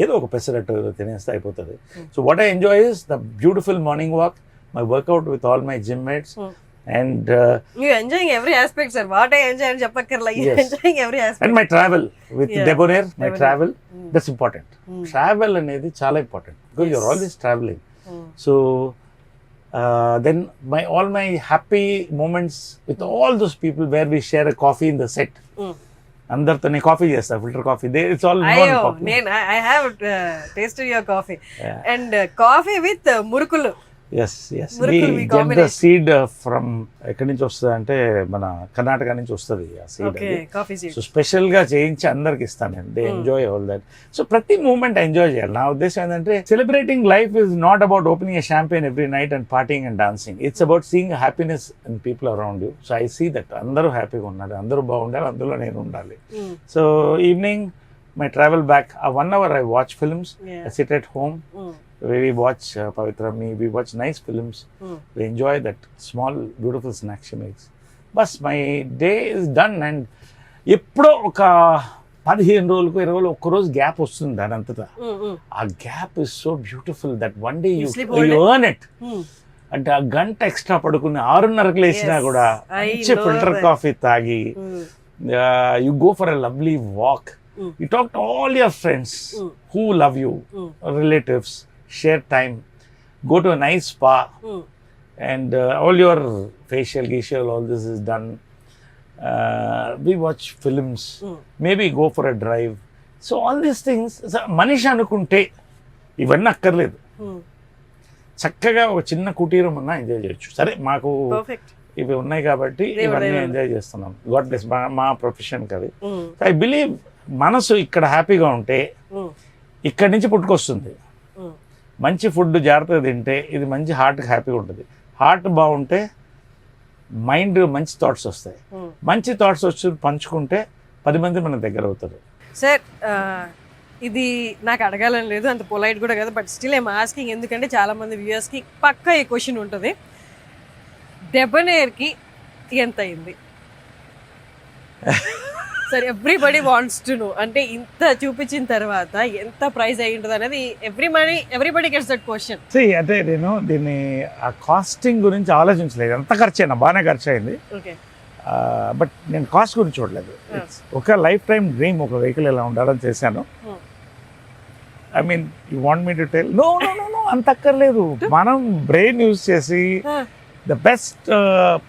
[SPEAKER 3] ఏదో ఒక పెసరట్టు తినేస్తే అయిపోతుంది. So what I enjoy is the beautiful morning walk, my workout with all my gym mates. And
[SPEAKER 2] you enjoying every aspect, sir. What I enjoy and chappakarla, you enjoying every aspect.
[SPEAKER 3] And my travel with Debonair, travel, that's important. Travel anedi chala important. because you're
[SPEAKER 2] Yes.
[SPEAKER 3] always traveling. So then all my happy moments with all those people where we share a coffee in the set. అందరితో నేను coffee చేస్తా, filter coffee. It's all
[SPEAKER 2] అయ్యో నేను I have tasted your coffee and coffee with మురుకులు.
[SPEAKER 3] Yes
[SPEAKER 2] మురుకులు me
[SPEAKER 3] the
[SPEAKER 2] combination.
[SPEAKER 3] Seed from ఎక్కడి నుంచి వస్తుంది అంటే మన కర్ణాటక నుంచి వస్తుంది ఆ seed.
[SPEAKER 2] Okay coffee seed.
[SPEAKER 3] So special గా చేయించి అందరికి ఇస్తాను నేను. They enjoy all that. So ప్రతి మూమెంట్ ఎంజాయ్ చేయాలి. నా ఉద్దేశం ఏంటంటే celebrating life is not about opening a champagne every night and partying and dancing. It's about seeing happiness in people around you. So I see that అందరూ హ్యాపీగా ఉండాలి, అందరూ బాగుండాలి, అందులో నేను ఉండాలి. So evening my travel back ఆ 1 hour I watch films. I sit at home. We watch Pavitra, we watch nice films. We enjoy that small beautiful snack she makes. Bas my day is done. And ఎప్పుడో ఒక 15 రోజులకు 20 రోజులు ఒక్క రోజు gap వస్తుంది దాని అంతటా. ఆ gap is so beautiful that one day you earn it. అంటే ఆ గంట ఎక్స్ట్రా పడుకుని 6:30కి లేచినా కూడా మంచి ఫిల్టర్ కాఫీ తాగి you go for a lovely walk. You talk to all your friends who love you, relatives, share time, go to a nice spa, and all your facial, all this is done. We watch films, maybe go for a drive. So all these things, manish anukunte ivanna akkarledu. చక్కగా ఒక చిన్న కుటీరం ఉన్నా enjoy చేయొచ్చు. సరే మాకు ఇవి ఉన్నాయి కాబట్టి ఇవన్నీ ఎంజాయ్ చేస్తున్నాం. గాడ్ బ్లెస్ మా ప్రొఫెషన్కి అవి. ఐ బిలీవ్ మనసు ఇక్కడ హ్యాపీగా ఉంటే ఇక్కడి నుంచి పుట్టుకొస్తుంది. మంచి ఫుడ్ జాగ్రత్తగా తింటే ఇది మంచి హార్ట్కి హ్యాపీగా ఉంటుంది. హార్ట్ బాగుంటే మైండ్ మంచి థాట్స్ వస్తాయి. మంచి థాట్స్ వచ్చి పంచుకుంటే 10 మంది మన దగ్గర అవుతారు.
[SPEAKER 2] సార్ ఇది నాకు అడగాలని లేదు, అంత పొలైట్ కూడా కదా, బట్ స్టిల్ ఐమ్ ఆస్కింగ్. ఎందుకంటే చాలా మంది వ్యూయర్స్కి పక్కా ఈ క్వశ్చన్ ఉంటుంది. డెబనేర్కి ఎంత అయింది? సరే ఎవ్రీబడి వాంట్స్ టు నో. అంటే ఇంత చూపించిన తర్వాత ఎంత ప్రైస్ అయి ఉంటుంది అనేది ఎవ్రీబడి గెట్స్ దట్ క్వశ్చన్.
[SPEAKER 3] అంటే నేను దీన్ని ఆ కాస్టింగ్ గురించి ఆలోచించలేదు. ఎంత ఖర్చు అయినా బాగానే ఖర్చు అయింది.
[SPEAKER 2] ఓకే
[SPEAKER 3] బట్ నేను కాస్ట్ గురించి చూడలేదు. ఒక లైఫ్ టైం డ్రీమ్ ఒక వెహికల్ ఎలా ఉండాలని చేశాను. I mean you want me to tell? No అంత అక్కర్లేదు. మనం బ్రెయిన్ యూజ్ చేసి ద బెస్ట్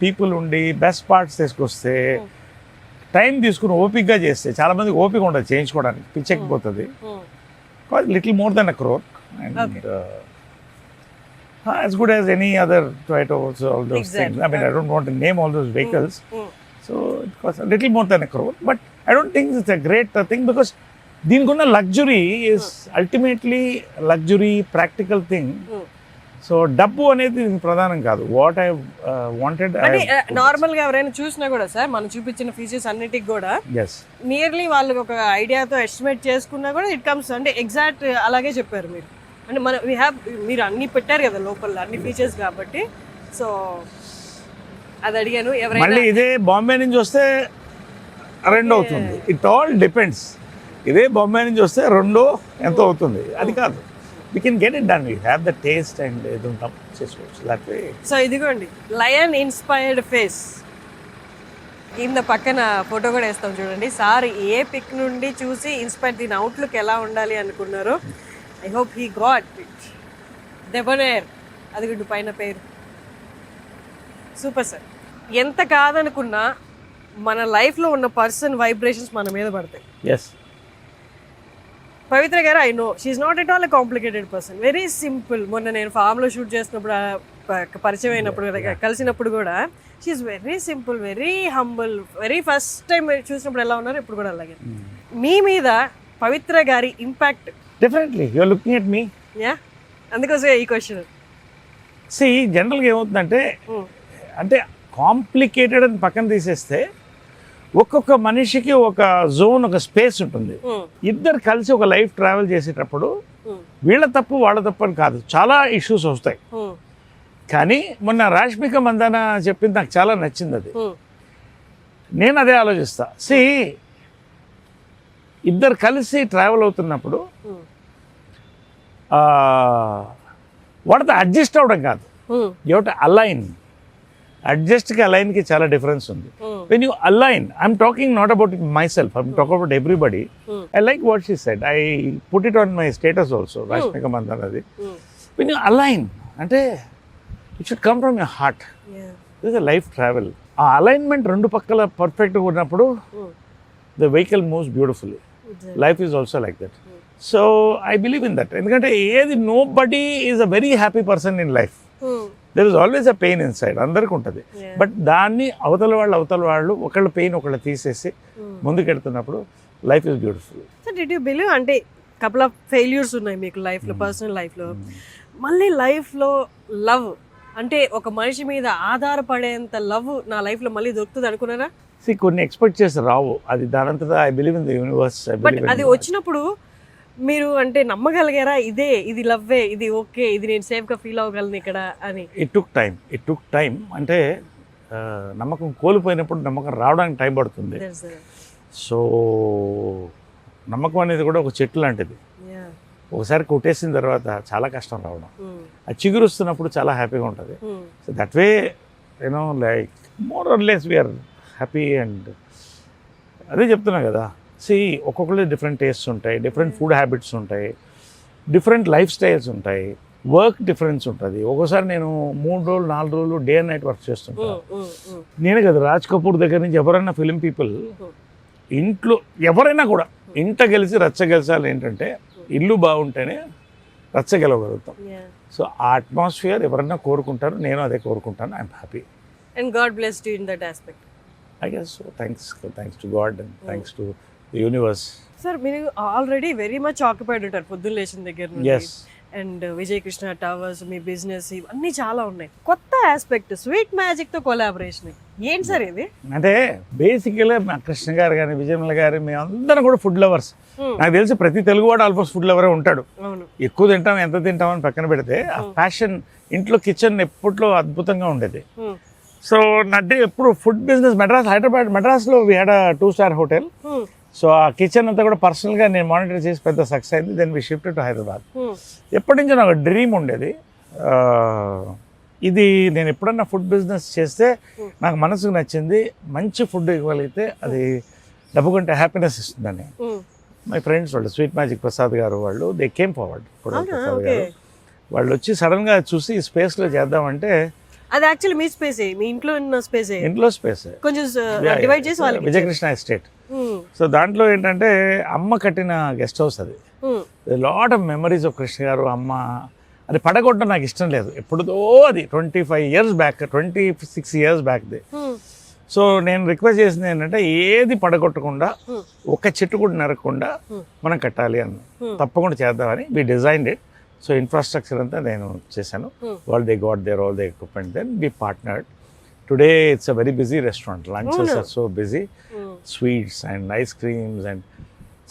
[SPEAKER 3] పీపుల్ ఉండి బెస్ట్ పార్ట్స్ తీసుకొస్తే, టైం తీసుకుని ఓపిక్గా చేస్తే, చాలా మందికి ఓపిక ఉండదు చేయించుకోవడానికి, పిచ్చెక్కిపోతుంది. Little more than 1 crore and as good as any other Toyota also, all those things. I mean, I don't want to name all those vehicles. So it costs a little more than 1 crore, but I don't think it's a great thing because దీనికున్న luxury is ultimately luxury, practical thing. So డబ్బు అనేది దీనికి ప్రధానం కాదు. What I wanted
[SPEAKER 2] అంటే normal గా ఎవరైనా చూసినా కూడా సార్ మనం చూపించిన ఫీచర్స్ అన్నిటికి కూడా నియర్లీ వాళ్ళు ఒక ఐడియాతో ఎస్టిమేట్ చేసుకున్నా కూడా ఇట్ కమ్స్ అంటే ఎగ్జాక్ట్ అలాగే చెప్పారు మీరు. అంటే మన మీరు అన్ని పెట్టారు కదా లోపల అన్ని ఫీచర్స్ కాబట్టి. సో అది అడిగాను. ఎవరైనా
[SPEAKER 3] మళ్ళీ ఇదే బాంబే నుంచి వస్తే 2 అవుతుంది. It all depends. ఇదే బాంబే నుంచి వస్తే 2 ఎంతో అవుతుంది. అది కాదు, we can get it done. We have the taste and don't చేసుకోవచ్చు that way.
[SPEAKER 2] సో ఇదిగోండి లయన్ ఇన్స్పైర్డ్ ఫేస్. కింద పక్కన ఫోటో కూడా వేస్తాం చూడండి. సార్ ఏ పిక్ నుండి చూసి ఇన్స్పైర్, దీని అవుట్లుక్ ఎలా ఉండాలి అనుకున్నారు. I hope he got it. Debonair అది గుడ్డు పైన పేరు. Super sir. ఎంత కాదనుకున్నా మన లైఫ్లో ఉన్న పర్సన్ వైబ్రేషన్స్ మన మీద పడతాయి.
[SPEAKER 3] Yes
[SPEAKER 2] Pavitra garu, I know she's not at all a complicated person, very simple. మొన్న నేను ఫామ్లో షూట్ చేసినప్పుడు పరిచయం అయినప్పుడు కలిసినప్పుడు కూడా she's very simple, very humble. Very first time చూసినప్పుడు ఎలా ఉన్నారు ఇప్పుడు కూడా అలాగే. మీ మీద పవిత్ర గారి impact
[SPEAKER 3] definitely you are looking at me.
[SPEAKER 2] Yeah, అందుకోసం ఈ క్వశ్చన్.
[SPEAKER 3] సి జనరల్గా ఏమవుతుందంటే, అంటే కాంప్లికేటెడ్ అని పక్కన తీసేస్తే ఒక్కొక్క మనిషికి ఒక జోన్, ఒక స్పేస్ ఉంటుంది. ఇద్దరు కలిసి ఒక లైఫ్ ట్రావెల్ చేసేటప్పుడు వీళ్ళ తప్పు వాళ్ళ తప్పు అని కాదు, చాలా ఇష్యూస్ వస్తాయి. కానీ మొన్న రాష్మిక మందాన చెప్పింది నాకు చాలా నచ్చింది. అది నేను అదే ఆలోచిస్తా. సి ఇద్దరు కలిసి ట్రావెల్ అవుతున్నప్పుడు వాటితో అడ్జస్ట్ అవ్వడం కాదు, ఏమిటి అలైన్. అడ్జస్ట్కి అలైన్కి చాలా డిఫరెన్స్ ఉంది. When you align, I'm talking not about it my self, I'm talk about everybody. I like what she said, I put it on my status also, Rashmika Mandan అది. వెన్ యూ అలైన్ అంటే it should come from your heart. This is life travel. ఆ alignment రెండు పక్కల పర్ఫెక్ట్గా ఉన్నప్పుడు the vehicle moves beautifully. Life is also like that. So I believe in that. ఎందుకంటే ఏది no body is a very happy person in life. There is always a pain inside, అందరికి ఉంటుంది. But దాన్ని అవతల వాళ్ళు ఒకళ్ళ pain ఒకళ్ళు తీసేసి ముందుకెడుతున్నప్పుడు life is beautiful.
[SPEAKER 2] So did you believe, అంటే కపుల్ ఆఫ్ ఫెయిల్యూర్స్ ఉన్నాయి మీకు లైఫ్లో, పర్సనల్ లైఫ్లో, మళ్ళీ లైఫ్లో లవ్ అంటే ఒక మనిషి మీద ఆధారపడేంత లవ్ నా లైఫ్లో మళ్ళీ దొరుకుతుంది అనుకున్నారా?
[SPEAKER 3] కొన్ని ఎక్స్పెక్ట్ చేసి రావు, అది దానంతటా I believe in the universe.
[SPEAKER 2] But అది వచ్చినప్పుడు మీరు అంటే నమ్మగలిగారా ఇది లవ్వే, ఇది ఓకే, ఇది నేను సేఫ్గా ఫీల్ అవ్వగలను ఇక్కడ అని?
[SPEAKER 3] It took time. అంటే నమ్మకం కోల్పోయినప్పుడు నమ్మకం రావడానికి టైం పడుతుంది. సో నమ్మకం అనేది కూడా ఒక చెట్టు లాంటిది. ఒకసారి కొట్టేసిన తర్వాత చాలా కష్టం రావడం. అది చిగురుస్తున్నప్పుడు చాలా హ్యాపీగా ఉంటుంది. So that way you know like more or less we're happy. And అదే చెప్తున్నా కదా, ఒక్కొక్కరు డిఫరెంట్ టేస్ట్స్ ఉంటాయి, డిఫరెంట్ ఫుడ్ హ్యాబిట్స్ ఉంటాయి, డిఫరెంట్ లైఫ్ స్టైల్స్ ఉంటాయి, వర్క్ డిఫరెన్స్ ఉంటుంది. ఒక్కోసారి నేను 3 రోజులు 4 రోజులు డే అండ్ నైట్ వర్క్ చేస్తుంటాను. నేనే కదా, రాజ్ కపూర్ దగ్గర నుంచి ఎవరైనా ఫిలిం పీపుల్ ఇంట్లో ఎవరైనా కూడా ఇంట గెలిచి రచ్చ గెలిచాలి. ఏంటంటే ఇల్లు బాగుంటేనే రచ్చ గెలవగలుగుతాం. సో ఆ అట్మాస్ఫియర్ ఎవరైనా కోరుకుంటారు, నేను అదే కోరుకుంటాను. I'm happy.
[SPEAKER 2] And God blessed you in that aspect.
[SPEAKER 3] I guess so. Thanks to God and thanks to the universe.
[SPEAKER 2] Sir, మీరు ఆల్రెడీ వెరీ మచ్ ఆక్యుపైడ్ ఉంటారు పొద్దున్న లేచిన దగ్గర నుండి.
[SPEAKER 3] Yes.
[SPEAKER 2] And Vijay Krishna towers, me business ఇవన్నీ చాలా ఉన్నాయి. కొత్త ఆస్పెక్ట్ స్వీట్ మ్యాజిక్ తో కొలాబరేషన్ ఏంటి సార్ ఇది?
[SPEAKER 3] అంటే బేసికల్గా మా కృష్ణ గారు కానీ విజయమల గారు మేమందరం కూడా ఫుడ్ లవర్స్. నాకు తెలిసి ప్రతి తెలుగువాడు ఆల్మోస్ట్ ఫుడ్ లవరే ఉంటాడు. ఎక్కువ తింటాం, ఎంత తింటామని పక్కన పెడితే ఆ ప్యాషన్ ఇంట్లో కిచెన్ ఎప్పట్లో అద్భుతంగా ఉండేది. సో నడ్డి ఎప్పుడు ఫుడ్ బిజినెస్ హైదరాబాద్ మెడ్రాస్లో we had 2-star hotel. So ఆ కిచెన్ అంతా కూడా పర్సనల్గా నేను మానిటర్ చేసి పెద్ద సక్సెస్ అయింది. Then we shifted to Hyderabad. ఎప్పటి నుంచో నాకు డ్రీమ్ ఉండేది, ఇది నేను ఎప్పుడన్నా ఫుడ్ బిజినెస్ చేస్తే నాకు మనసుకు నచ్చింది, మంచి ఫుడ్ ఇవ్వగలిగితే అది డబ్బు కంటే హ్యాపీనెస్ ఇస్తుందని. మై ఫ్రెండ్స్ వాళ్ళు స్వీట్ మ్యాజిక్ ప్రసాద్ గారు వాళ్ళు దే కేమ్ ఫార్వర్డ్. ప్రసాద్ గారు వాళ్ళు వచ్చి సడన్గా చూసి ఈ స్పేస్లో చేద్దామంటే,
[SPEAKER 2] అది యాక్చువల్లీ మీ స్పేసే, మీ ఇంట్లో ఉన్న స్పేసే,
[SPEAKER 3] ఇంట్లో స్పేస్
[SPEAKER 2] కొంచెం డివైడ్ చేసి వాళ్ళకి
[SPEAKER 3] విజయకృష్ణ ఎస్టేట్. సో దాంట్లో ఏంటంటే అమ్మ కట్టిన గెస్ట్ హౌస్ అది. Lot of memories of Krishna గారు, అమ్మ. అది పడగొట్టడం నాకు ఇష్టం లేదు ఎప్పుడుదో, అది 25 years బ్యాక్, 26 years బ్యాక్ది. సో నేను రిక్వెస్ట్ చేసింది ఏంటంటే ఏది పడగొట్టకుండా ఒక చెట్టు కూడా నరకకుండా మనం కట్టాలి అన్న. తప్పకుండా చేద్దామని we designed it. So infrastructure అంతా నేను చేశాను. వాళ్ళు they got their all the equipment. Then we partnered. Today it's a very busy restaurant. Lunches are so busy. Sweets and ice creams and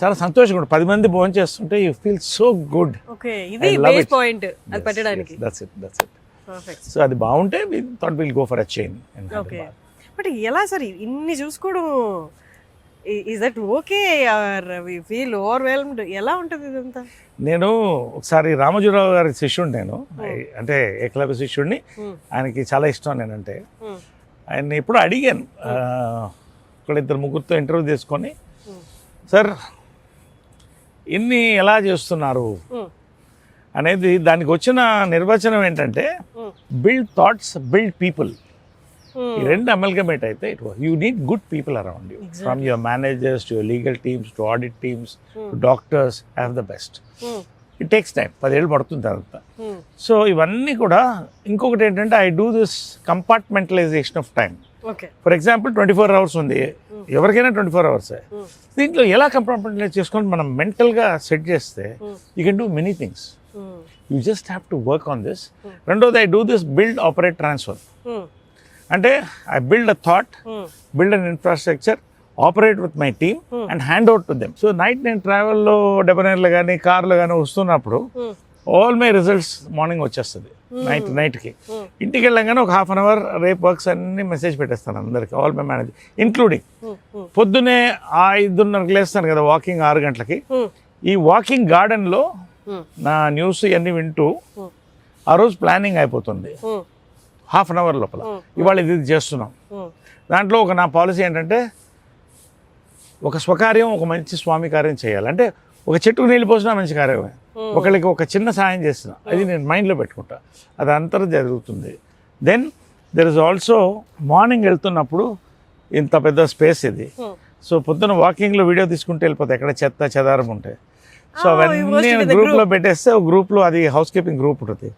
[SPEAKER 3] చాలా సంతోషంగా ఉంటుంది. 10 మంది భోజనం చేస్తుంటే you feel so good. So అది బాగుంటే we thought will go for a chain.
[SPEAKER 2] But ఎలా sir ఇన్ని చూసుకోవడం, is that okay or we feel overwhelmed? ఎలా ఉంటుంది ఇదంతా?
[SPEAKER 3] నేను ఒకసారి రామోజీరావు గారి శిష్యుడు, నేను అంటే ఏకలవ్య శిష్యుడిని. ఆయనకి చాలా ఇష్టం నేనంటే. ఆయన ఎప్పుడు అడిగాను, ఇక్కడ 2-3 ఇంటర్వ్యూ తీసుకొని, సార్ ఇన్ని ఎలా చేస్తున్నారు అనేది. దానికి వచ్చిన నిర్వచనం ఏంటంటే బిల్డ్ థాట్స్, బిల్డ్ పీపుల్. ఈ రెండు అమల్గమేట్ అయితే you need good people around you, from your managers to your legal teams to audit teams to doctors. Have the best. It takes time, 10 ఏళ్ళు పడుతుంది తర్వాత. సో ఇవన్నీ కూడా. ఇంకొకటి ఏంటంటే I do this compartmentalization of time. For example 24 hours ఉంది, ఎవరికైనా 24 hours. దీంట్లో ఎలా కంపార్ట్మెంటలైజ్ చేసుకొని మనం మెంటల్గా సెట్ చేస్తే you can do many things. You just have to work on this. రెండోది I do this build, operate, transfer. అంటే I build a thought, build an infrastructure, operate with my team and hand out to them. So night నేను ట్రావెల్లో డెబనైర్లో కానీ కార్లో కానీ వస్తున్నప్పుడు all my results morning వచ్చేస్తుంది. నైట్కి ఇంటికి వెళ్ళగానే ఒక 1/2 hour రేపు వర్క్స్ అన్ని మెసేజ్ పెట్టేస్తాను అందరికి, ఆల్ మై మేనేజర్ ఇంక్లూడింగ్. పొద్దున్నే 5:30కి లేస్తాను కదా వాకింగ్, 6 గంటలకి. ఈ వాకింగ్ గార్డెన్లో నా న్యూస్ ఇవన్నీ వింటూ ఆ రోజు ప్లానింగ్ అయిపోతుంది. హాఫ్ అన్ అవర్ లోపల ఇవాళ ఇది చేస్తున్నాం. దాంట్లో నా పాలసీ ఏంటంటే ఒక స్వకార్యం, ఒక మంచి స్వామి కార్యం చేయాలి. అంటే ఒక చెట్టుకు నీళ్ళు పోసినా మంచి కార్యమే, ఒకళ్ళకి ఒక చిన్న సాయం చేస్తున్నా, అది నేను మైండ్లో పెట్టుకుంటా, అది అంతా జరుగుతుంది. Then there is also morning వెళ్తున్నప్పుడు ఇంత పెద్ద స్పేస్ ఇది, సో పొద్దున వాకింగ్లో వీడియో తీసుకుంటే వెళ్ళిపోతాయి ఎక్కడ చెత్త చెదారం ఉంటే. సో అవన్నీ గ్రూప్లో పెట్టేస్తే ఒక గ్రూప్లో అది హౌస్ కీపింగ్ గ్రూప్ ఉంటుంది,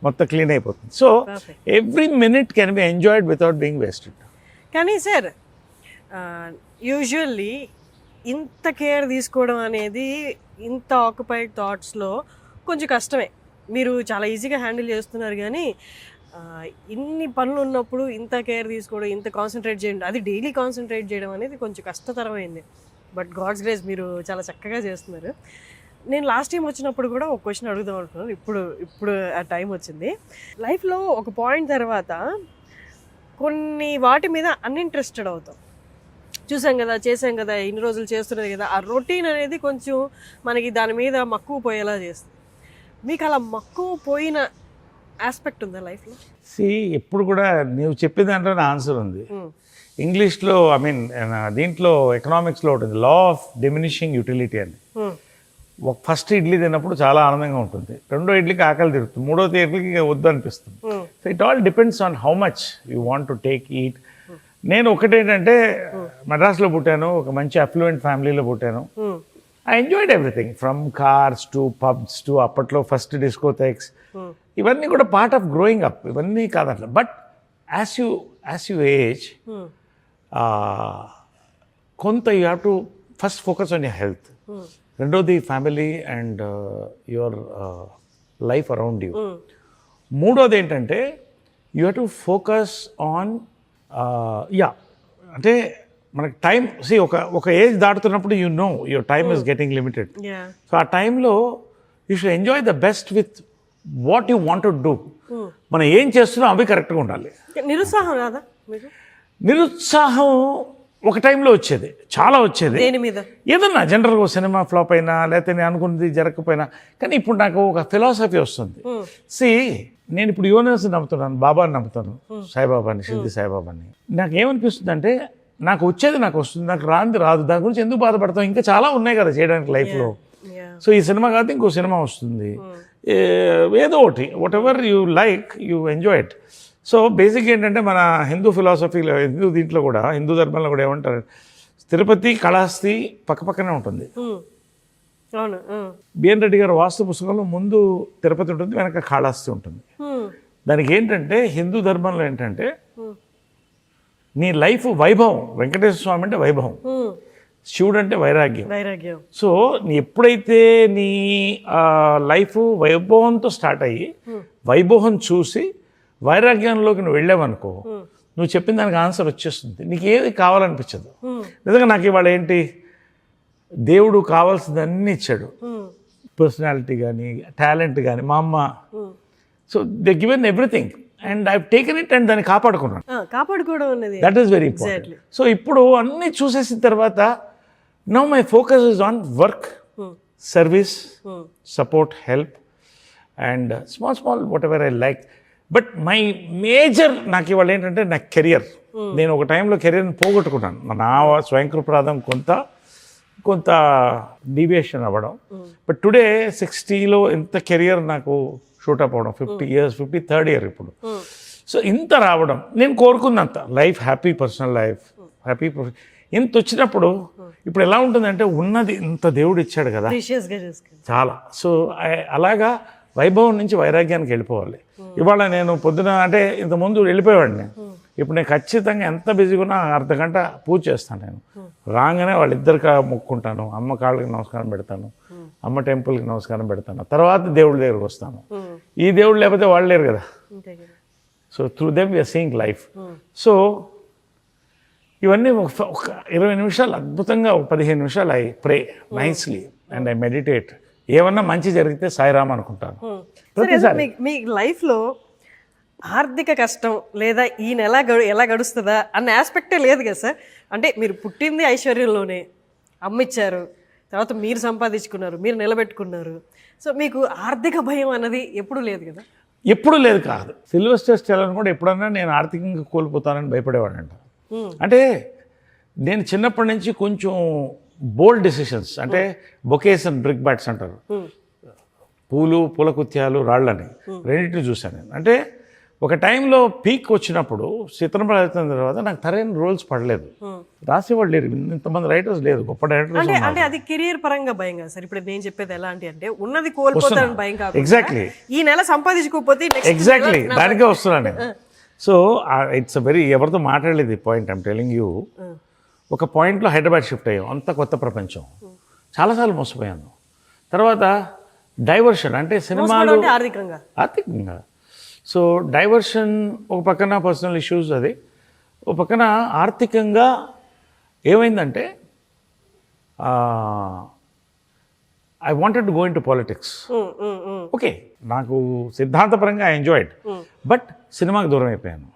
[SPEAKER 3] మొత్తం క్లీన్ అయిపోతుంది. So every minute can be enjoyed without being wasted.
[SPEAKER 2] కానీ సార్ యూజువల్లీ ఇంత కేర్ తీసుకోవడం అనేది ఇంత ఆక్యుపైడ్ థాట్స్లో కొంచెం కష్టమే. మీరు చాలా ఈజీగా హ్యాండిల్ చేస్తున్నారు, కానీ ఇన్ని పనులు ఉన్నప్పుడు ఇంత కేర్ తీసుకోవడం, ఇంత కాన్సన్ట్రేట్ చేయడం, అది డైలీ కాన్సన్ట్రేట్ చేయడం అనేది కొంచెం కష్టతరమైంది. బట్ గాడ్స్ గ్రేస్ మీరు చాలా చక్కగా చేస్తున్నారు. నేను లాస్ట్ టైం వచ్చినప్పుడు కూడా ఒక క్వశ్చన్ అడుగుదాం అనుకున్నాను, ఇప్పుడు ఆ టైం వచ్చింది. లైఫ్లో ఒక పాయింట్ తర్వాత కొన్ని వాటి మీద అన్ఇంట్రెస్టెడ్ అవుతాం. చూసాం కదా, చేసాం కదా, ఇన్ని రోజులు చేస్తున్నది కదా, ఆ రొటీన్ అనేది కొంచెం మనకి దాని మీద మక్కువ పోయేలా చేస్తుంది. మీకు అలా మక్కువ పోయిన ఆస్పెక్ట్ ఉందా లైఫ్లో?
[SPEAKER 3] ఎప్పుడు కూడా నువ్వు చెప్పిన దాంట్లో నా ఆన్సర్ ఉంది. ఇంగ్లీష్లో ఐ మీన్ దీంట్లో ఎకనామిక్స్లో ఉంటుంది, లా ఆఫ్ డిమినిషింగ్ యూటిలిటీ అని. ఫస్ట్ ఇడ్లీ తిన్నప్పుడు చాలా ఆనందంగా ఉంటుంది, రెండో ఇడ్లీకి ఆకలి తిరుగుతుంది, మూడో ఇడ్లీకి వద్దు అనిపిస్తుంది. So it all depends on how much you want to take eat. నేను ఒకటేంటంటే మద్రాస్లో పుట్టాను, ఒక మంచి అఫ్లూయెంట్ ఫ్యామిలీలో పుట్టాను. I enjoyed everything from cars to pubs to అప్పట్లో ఫస్ట్ డిస్కోథెక్స్, ఇవన్నీ కూడా పార్ట్ ఆఫ్ గ్రోయింగ్ అప్, ఇవన్నీ కాదట్లా. బట్ యాజ్ యూ ఏజ్ కొంత you have to first focus on your health, రెండోది family and your life around you, మూడోది ఏంటంటే you have to focus on అంటే మనకి టైం ఒక ఏజ్ దాటుతున్నప్పుడు you know your time is getting limited. So ఆ టైంలో you should enjoy the best with what you want to do. మనం ఏం చేస్తున్నాం అవి కరెక్ట్గా ఉండాలి.
[SPEAKER 2] నిరుత్సాహం రాదా మీకు?
[SPEAKER 3] నిరుత్సాహం ఒక టైంలో వచ్చేది, చాలా వచ్చేది. ఏదన్నా జనరల్గా సినిమా ఫ్లాప్ అయినా లేకపోతే నేను అనుకున్నది జరగకపోయినా, కానీ ఇప్పుడు నాకు ఒక ఫిలాసఫీ వస్తుంది. నేను ఇప్పుడు యూనివర్స్ నమ్ముతున్నాను, బాబాని నమ్ముతాను, సాయిబాబాని, షిర్డీ సాయిబాబాని. నాకు ఏమనిపిస్తుంది అంటే నాకు వచ్చేది నాకు వస్తుంది, నాకు రాంది రాదు, దాని గురించి ఎందుకు బాధపడతాం, ఇంకా చాలా ఉన్నాయి కదా చేయడానికి లైఫ్లో. సో ఈ సినిమా కాదు ఇంకో సినిమా వస్తుంది, ఏదో ఒకటి, what ever you like you enjoy it. So basic ఏంటంటే మన హిందూ ఫిలాసఫీలో, దీంట్లో కూడా, హిందూ ధర్మంలో కూడా ఏమంటారు, తిరుపతి కళాస్తి పక్కపక్కనే ఉంటుంది. బిఎన్ రెడ్డి గారు వాస్తు పుస్తకంలో ముందు తిరుపతి ఉంటుంది, వెనక కాళహస్తి ఉంటుంది. దానికి ఏంటంటే హిందూ ధర్మంలో ఏంటంటే నీ లైఫ్ వైభవం, వెంకటేశ్వర స్వామి అంటే వైభవం, శివుడు అంటే వైరాగ్యం. సో నీ ఎప్పుడైతే నీ లైఫ్ వైభవంతో స్టార్ట్ అయ్యి వైభవం చూసి వైరాగ్యంలోకి నువ్వు వెళ్ళావనుకో, నువ్వు చెప్పిన దానికి ఆన్సర్ వచ్చేస్తుంది, నీకు ఏది కావాలనిపించదు. నిజంగా నాకు ఇవాళ ఏంటి, దేవుడు కావాల్సింది అన్నీ ఇచ్చాడు, పర్సనాలిటీ కానీ టాలెంట్ కానీ, మా అమ్మ. So they given everything and I taken it and దాన్ని కాపాడుకున్నాను. That is very important. So ఇప్పుడు అన్నీ చూసేసిన తర్వాత now my focus is on work, service, support, help and small whatever I like. But my major నాకు ఇవాళ ఏంటంటే నా కెరియర్. నేను ఒక టైంలో కెరియర్ని పోగొట్టుకున్నాను, నా స్వయంకృపరాధం కొంత డీవియేషన్ అవ్వడం. బట్ టుడే 60లో ఇంత కెరియర్ నాకు షూటప్ అవ్వడం, 50 years, 53rd year ఇప్పుడు. సో ఇంత రావడం నేను కోరుకున్నంత life, happy personal life, happy ఇంత వచ్చినప్పుడు ఇప్పుడు ఎలా ఉంటుందంటే ఉన్నది ఇంత దేవుడు ఇచ్చాడు కదా చాలా. సో అలాగా వైభవం నుంచి వైరాగ్యానికి వెళ్ళిపోవాలి. ఇవాళ నేను పొద్దున అంటే ఇంతకుముందు వెళ్ళిపోయేవాడిని, ఇప్పుడు నేను ఖచ్చితంగా ఎంత బిజీగా ఉన్నా అర్ధగంట పూజ చేస్తాను. నేను రాగానే వాళ్ళిద్దరికి మొక్కుంటాను, అమ్మ కాళ్ళకి నమస్కారం పెడతాను, అమ్మ టెంపుల్కి నమస్కారం పెడతాను, తర్వాత దేవుడి దగ్గరికి వస్తాను. ఈ దేవుడు లేకపోతే వాళ్ళు లేరు కదా. So through them we're seeing life. So ఇవన్నీ ఒక 20 నిమిషాలు అద్భుతంగా, ఒక 15 నిమిషాలు I pray nicely and I meditate. ఏమన్నా మంచి జరిగితే సాయిరామ్ అనుకుంటాను ప్రతిసారి.
[SPEAKER 2] మీ లైఫ్లో ఆర్థిక కష్టం లేదా ఈ నెల ఎలా గడుస్తుందా అన్న ఆస్పెక్టే లేదు కదా సార్. అంటే మీరు పుట్టింది ఐశ్వర్యంలోనే, అమ్మిచ్చారు, తర్వాత మీరు సంపాదించుకున్నారు, మీరు నిలబెట్టుకున్నారు. సో మీకు ఆర్థిక భయం అన్నది ఎప్పుడూ లేదు కదా?
[SPEAKER 3] ఎప్పుడూ లేదు కాదు. సిల్వెస్టర్ స్టాలోన్ కూడా ఎప్పుడన్నా నేను ఆర్థికంగా కోల్పోతానని భయపడేవాడంట. అంటే నేను చిన్నప్పటి నుంచి కొంచెం బోల్డ్ డెసిషన్స్, అంటే బొకేస్ అండ్ బ్రిక్ బ్యాట్స్ అంటారు, పూల కుత్యాలు రాళ్ళని రెండింటిని చూశాను నేను. అంటే ఒక టైంలో పీక్ వచ్చినప్పుడు చిత్రం రాసిన తర్వాత నాకు సరైన రోల్స్ పడలేదు, రాసేవాళ్ళు లేరు, ఇంతమంది రైటర్స్ లేరు, గొప్ప డైరెక్టర్స్.
[SPEAKER 2] అంటే అది కెరియర్ పరంగా భయం కదా సార్. ఇప్పుడు నేను చెప్పేది ఎలాంటి అంటే ఉన్నది కోల్పోతానని భయం కాదు.
[SPEAKER 3] ఎగ్జాక్ట్లీ,
[SPEAKER 2] ఈ నెల సంపాదించుకోకపోతే
[SPEAKER 3] ఎగ్జాక్ట్లీ దానికే వస్తున్నాను నేను. సో ఇట్స్ అ వెరీ, ఎవరితో మాట్లాడలేదు ఈ పాయింట్, ఐమ్ టెలింగ్ యూ. ఒక పాయింట్లో హైదరాబాద్ షిఫ్ట్ అయ్యాం, అంత కొత్త ప్రపంచం, చాలాసార్లు మోసపోయాను. తర్వాత డైవర్షన్, అంటే సినిమాలు ఆర్థికంగా. సో డైవర్షన్ ఒక పక్కన పర్సనల్ ఇష్యూస్, అది ఒక పక్కన ఆర్థికంగా ఏమైందంటే I wanted to go in to politics. Okay, నాకు సిద్ధాంతపరంగా ఐ ఎంజాయ్డ్, బట్ సినిమాకి దూరం అయిపోయాను.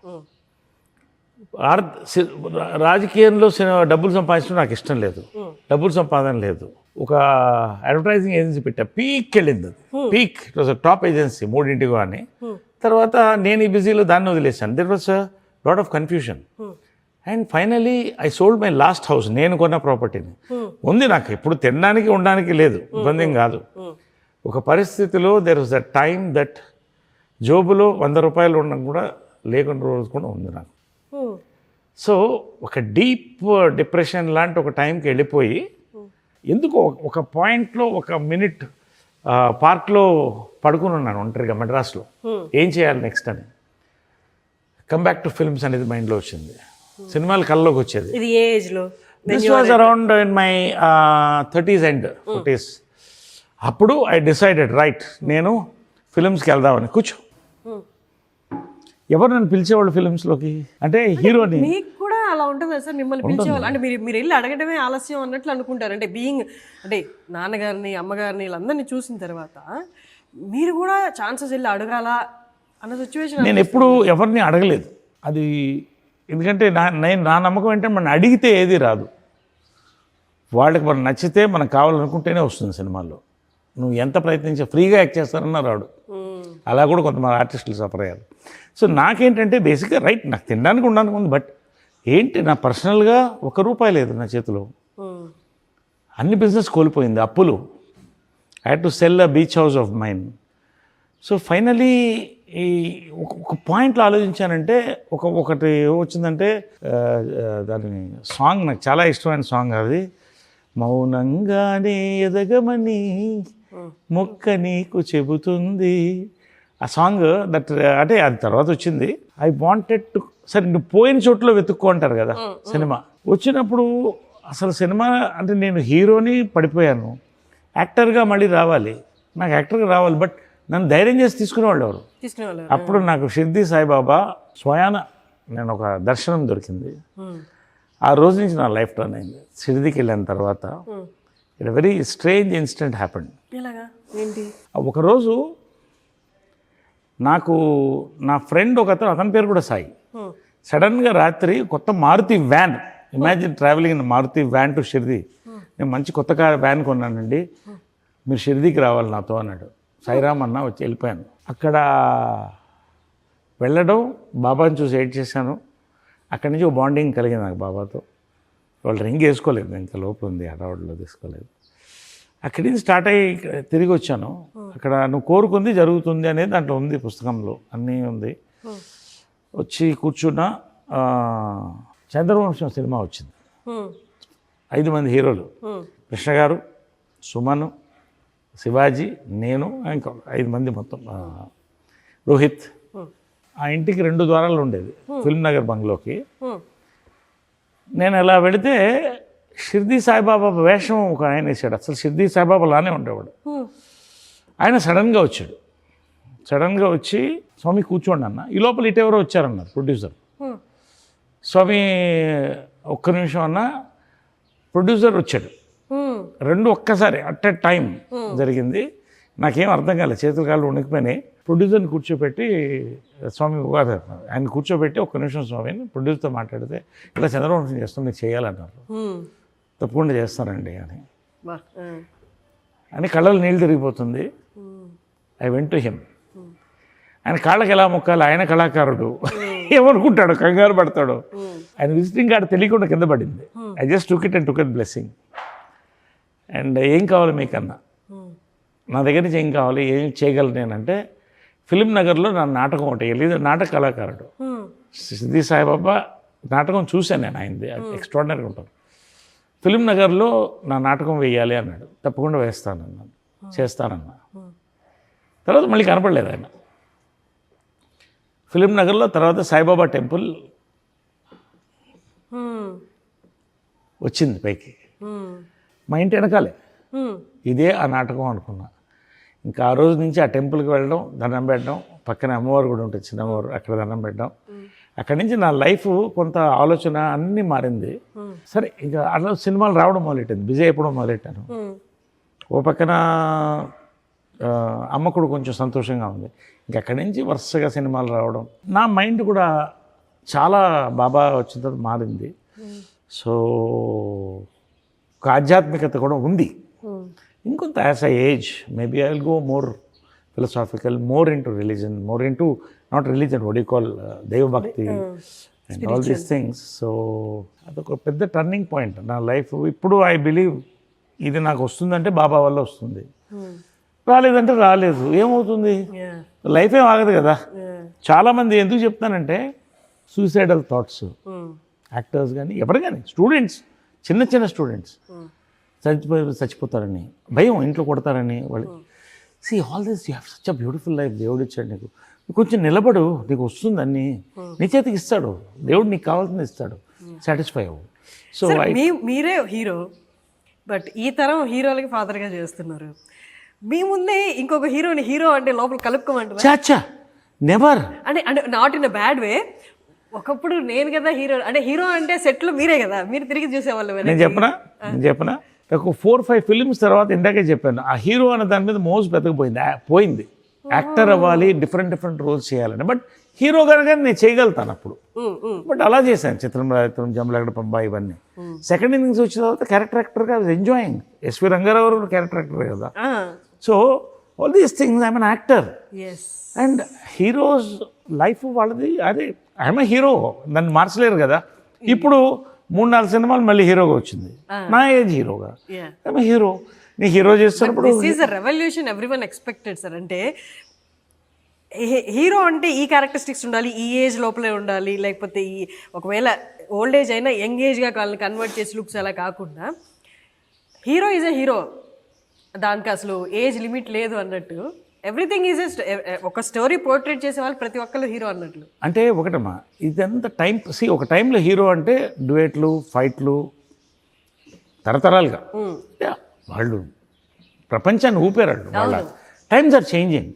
[SPEAKER 3] రాజకీయంలో డబ్బులు సంపాదించడం నాకు ఇష్టం లేదు, డబ్బులు సంపాదన లేదు. ఒక అడ్వర్టైజింగ్ ఏజెన్సీ పెట్టా, పీక్ వెళ్ళింది అది, peak. It was a top agency, 3 అని. తర్వాత నేను ఈ బిజీలో దాన్ని వదిలేసాను. There was a lot of confusion. And finally I sold my last house, నేను కొన్న ప్రాపర్టీని. ఉంది నాకు, ఇప్పుడు తినడానికి ఉండడానికి లేదు, ఇబ్బంది ఏం కాదు. ఒక పరిస్థితిలో there was a time that జోబులో 100 రూపాయలు ఉండడం కూడా లేకుండా రోజు కూడా ఉంది నాకు. సో ఒక డీప్ డిప్రెషన్ లాంటి ఒక టైంకి వెళ్ళిపోయి, ఎందుకో ఒక పాయింట్లో ఒక మినిట్ పార్క్లో పడుకుని ఉన్నాను ఒంటరిగా మద్రాస్లో, ఏం చేయాలి నెక్స్ట్ అని. కమ్ బ్యాక్ టు ఫిల్మ్స్ అనేది మైండ్లో వచ్చింది, సినిమాలు కళ్ళలోకి వచ్చేది.
[SPEAKER 2] ఇది ఏ ఏజ్లో?
[SPEAKER 3] This was around in my 30s and 40s. అప్పుడు ఐ డిసైడెడ్, రైట్, నేను ఫిల్మ్స్కి వెళ్దామని. కూర్చో, ఎవరు నన్ను పిలిచేవాళ్ళు ఫిల్మ్స్లోకి, అంటే హీరోని.
[SPEAKER 2] మీకు కూడా అలా ఉంటుంది సార్, మిమ్మల్ని పిలిచేవాళ్ళు? అంటే మీరు వెళ్ళి అడగడమే ఆలస్యం అన్నట్లు అనుకుంటారు. అంటే అంటే నాన్నగారిని అమ్మగారిని వీళ్ళందరినీ చూసిన తర్వాత మీరు కూడా ఛాన్సెస్ వెళ్ళి అడగాల అన్న సిచ్యువేషన్?
[SPEAKER 3] నేను ఎప్పుడు ఎవరిని అడగలేదు అది, ఎందుకంటే నా నమ్మకం ఏంటంటే మనం అడిగితే ఏది రాదు. వాళ్ళకి మనం నచ్చితే మనకు కావాలనుకుంటేనే వస్తుంది సినిమాల్లో. నువ్వు ఎంత ప్రయత్నించా ఫ్రీగా యాక్ట్ చేస్తారన్నా రాడు. అలా కూడా కొంతమంది ఆర్టిస్టులు సఫర్ అయ్యారు. సో నాకేంటంటే బేసిక్గా రైట్, నాకు తినడానికి ఉండడానికి ఉంది, బట్ ఏంటి నా పర్సనల్గా ₹1 లేదు నా చేతిలో. అన్ని బిజినెస్ కోల్పోయింది, అప్పులు. I had to sell a beach house of mine. So finally ఈ ఒక పాయింట్లో ఆలోచించానంటే ఒకటి వచ్చిందంటే, దాని సాంగ్ నాకు చాలా ఇష్టమైన సాంగ్ అది, మౌనంగానే ఎదగమని మొక్క నీకు చెబుతుంది. ఆ సాంగ్ దట్, అంటే అది తర్వాత వచ్చింది. ఐ వాంటెడ్ టు, సరే నువ్వు పోయిన చోట్ల వెతుక్కో అంటారు కదా సినిమా. వచ్చినప్పుడు అసలు సినిమా అంటే నేను హీరోని పడిపోయాను, యాక్టర్గా మళ్ళీ రావాలి, నాకు యాక్టర్గా రావాలి, బట్ నన్ను ధైర్యం చేసి తీసుకునేవాళ్ళు ఎవరు? అప్పుడు నాకు షిర్దీ సాయిబాబా స్వయాన నేను ఒక దర్శనం దొరికింది. ఆ రోజు నుంచి నా లైఫ్ టర్న్ అయింది. షిర్దీకి వెళ్ళిన తర్వాత it very strange incident happened. ఒకరోజు నాకు నా ఫ్రెండ్ అతని పేరు కూడా సాయి, సడన్గా రాత్రి కొత్త Maruti van, imagine travelling in Maruti van to Shirdi. నేను మంచి కొత్త వ్యాన్ కొన్నానండి, మీరు షిర్దీకి రావాలి నాతో అన్నాడు. సాయిరామ్ అన్న, వచ్చి వెళ్ళిపోయాను. అక్కడ వెళ్ళడం, బాబాని చూసి ఎయిట్ చేశాను. అక్కడి నుంచి ఒక బాండింగ్ కలిగింది నాకు బాబాతో. వాళ్ళు రింగ్ వేసుకోలేదు, ఇంకా లోపల ఉంది, హడావుడిలో తీసుకోలేదు. అక్కడి నుంచి స్టార్ట్ అయ్యి తిరిగి వచ్చాను. అక్కడ నువ్వు కోరుకుంది జరుగుతుంది అనేది దాంట్లో ఉంది, పుస్తకంలో అన్నీ ఉంది. వచ్చి కూర్చున్నా, చంద్రవంశం సినిమా వచ్చింది. 5 మంది హీరోలు, కృష్ణ గారు, సుమన్, శివాజీ, నేను, ఇంకా 5 మంది మొత్తం, రోహిత్. ఆ ఇంటికి 2 ద్వారాలు ఉండేది, ఫిల్మ్ నగర్ బంగ్లోకి. నేను అలా వెళితే షిర్దీ సాయిబాబా వేషం ఒక ఆయన వేసాడు. అసలు షిర్దీ సాయిబాబా లానే ఉండేవాడు. ఆయన సడన్గా వచ్చాడు. సడన్గా వచ్చి, స్వామి కూర్చోండి అన్న. ఈ లోపల ఇటెవరో వచ్చారన్నారు ప్రొడ్యూసర్. స్వామి ఒక్క నిమిషం అన్న, ప్రొడ్యూసర్ వచ్చాడు. 2 ఒక్కసారి అట్ ఎ టైం జరిగింది. నాకేం అర్థం కాలేదు, చేతులు కాళ్ళు వణికిపోయినాయి. ప్రొడ్యూసర్ని కూర్చోబెట్టి, స్వామి ఆయన కూర్చోబెట్టి, ఒక్క నిమిషం స్వామి అని ప్రొడ్యూసర్తో మాట్లాడితే, ఇలా చంద్రవంశం చేస్తాం, మీకు చేయాలన్నారు. తప్పకుండా చేస్తానండి అని కళ్ళలో నీళ్ళు తిరిగిపోతుంది. I went to him. ఆయన కాళ్ళకి ఎలా మొక్కాలి, ఆయన కళాకారుడు ఏమనుకుంటాడు, కంగారు పడతాడు. ఆయన విజిటింగ్ కార్డు తెలియకుండా కింద పడింది. I just took it and took it blessing. And ఏం కావాలి మీకన్నా, నా దగ్గర నుంచి ఏం కావాలి, ఏం చేయగలను నేనంటే, ఫిలిం నగర్లో నా నాటకం ఒకటి వెళ్ళి, నాటక కళాకారుడు సిద్ధి సాయిబాబా నాటకం చూశాను నేను, ఆయనది ఎక్స్ట్రాడినరీగా ఉంటుంది. ఫిలిం నగర్లో నా నాటకం వేయాలి అన్నాడు. తప్పకుండా వేస్తానన్నాను, చేస్తానన్నా. తర్వాత మళ్ళీ కనపడలేదు ఆయన. ఫిలిం నగర్లో తర్వాత సాయిబాబా టెంపుల్ వచ్చింది పైకి, మా ఇంటి వెనకాలే. ఇదే ఆ నాటకం అనుకున్నా. ఇంకా ఆ రోజు నుంచి ఆ టెంపుల్కి వెళ్ళడం, దండం పెట్టడం, పక్కన అమ్మవారు కూడా ఉంటుంది, చిన్న అమ్మవారు, అక్కడ దండం పెట్టడం. అక్కడి నుంచి నా లైఫ్ కొంత ఆలోచన అన్నీ మారింది. సరే, ఇంకా అలా సినిమాలు రావడం మొదలెట్టింది, బిజీ అయిపోవడం మొదలెట్టాను. ఓ పక్కన అమ్మ కూడా కొంచెం సంతోషంగా ఉంది. ఇంక అక్కడి నుంచి వరుసగా సినిమాలు రావడం, నా మైండ్ కూడా చాలా బాబా వచ్చిన తర్వాత మారింది. సో ఒక ఆధ్యాత్మికత కూడా ఉంది. ఇంకొంత as I age maybe I will go more philosophical, more into religion, more into not religion, what you call దైవభక్తి and all these things. So అదొక పెద్ద టర్నింగ్ పాయింట్ నా లైఫ్. ఇప్పుడు ఐ బిలీవ్ ఇది నాకు వస్తుందంటే బాబా వల్ల వస్తుంది, రాలేదంటే రాలేదు. ఏమవుతుంది, లైఫ్ ఏం ఆగదు కదా. చాలామంది ఎందుకు చెప్తానంటే సూసైడల్ థాట్స్, యాక్టర్స్ కానీ ఎవరు కానీ, స్టూడెంట్స్, చిన్న చిన్న స్టూడెంట్స్ చచ్చిపోతారని భయం, ఇంట్లో కొడతారని వాళ్ళు. See all this, you have such a beautiful life, దేవుడు ఇచ్చాడు నీకు, కొంచెం నిలబడు, నీకు వస్తుంది అన్నీ నీ చేతికి ఇస్తాడు దేవుడు, నీకు కావాల్సింది ఇస్తాడు, సాటిస్ఫై అవ్వు. సో
[SPEAKER 2] మీరే హీరో, బట్ ఈ తరం హీరోలకి ఫాదర్గా చేస్తున్నారు. మీ ముందే ఇంకొక హీరోని హీరో అంటే లోపల కలుపుకోమంటారు.
[SPEAKER 3] చాచా నెవర్,
[SPEAKER 2] అంటే అంటే not in a bad way. ఒకప్పుడు నేను కదా హీరో, అంటే హీరో అంటే సెట్లో మీరే కదా, మీరు తిరిగి చూసేవాళ్ళు.
[SPEAKER 3] నేను చెప్పనా ఒక 4-5 ఫిలిమ్స్ తర్వాత ఇందాకే చెప్పాను, ఆ హీరో అనే దాని మీద మోజు పోయింది. యాక్టర్ అవ్వాలి, డిఫరెంట్ రోల్స్ చేయాలని. బట్ హీరో కనుక నేను చేయగలుగుతాను అప్పుడు. బట్ అలా చేశాను, చిత్రం, జమలగడ పంబ, ఇవన్నీ. సెకండ్ ఇన్నింగ్స్ వచ్చిన తర్వాత క్యారెక్టర్ యాక్టర్గా enjoying. SV Ranga Rao character actor కదా. So all these things, I'm an actor. And heroes life వాళ్ళది, అదే ఐఎమ్ ఏ హీరో, నన్ను మార్చలేరు కదా. ఇప్పుడు 3-4 సినిమాలు మళ్ళీ హీరోగా వచ్చింది, నా ఏజ్ హీరోగా. ఐఎమ్ ఏ హీరో, నీ హీరో చేస్తున్నప్పుడు
[SPEAKER 2] this is a revolution everyone expected sir. అంటే హీరో అంటే ఈ క్యారెక్టరిస్టిక్స్ ఉండాలి, ఈ ఏజ్ లోపలే ఉండాలి, లేకపోతే ఈ ఒకవేళ ఓల్డ్ ఏజ్ అయినా యంగ్ ఏజ్గా వాళ్ళని కన్వర్ట్ చేసి లుక్స్ అలా కాకుండా హీరో ఈజ్ ఎ హీరో, దానికి అసలు ఏజ్ లిమిట్ లేదు అన్నట్టు. ఎవ్రీథింగ్ ఈజ్ ఒక స్టోరీ పోర్ట్రేట్ చేసే వాళ్ళు ప్రతి ఒక్కళ్ళు హీరో అన్నట్లు.
[SPEAKER 3] అంటే ఒకటమ్మా, ఇదంతా టైం. ఒక టైంలో హీరో అంటే డ్యూయెట్లు, ఫైట్లు, తరతరాలుగా వాళ్ళు ప్రపంచాన్ని ఊపారు. వాళ్ళ టైమ్స్ ఆర్ చేంజింగ్.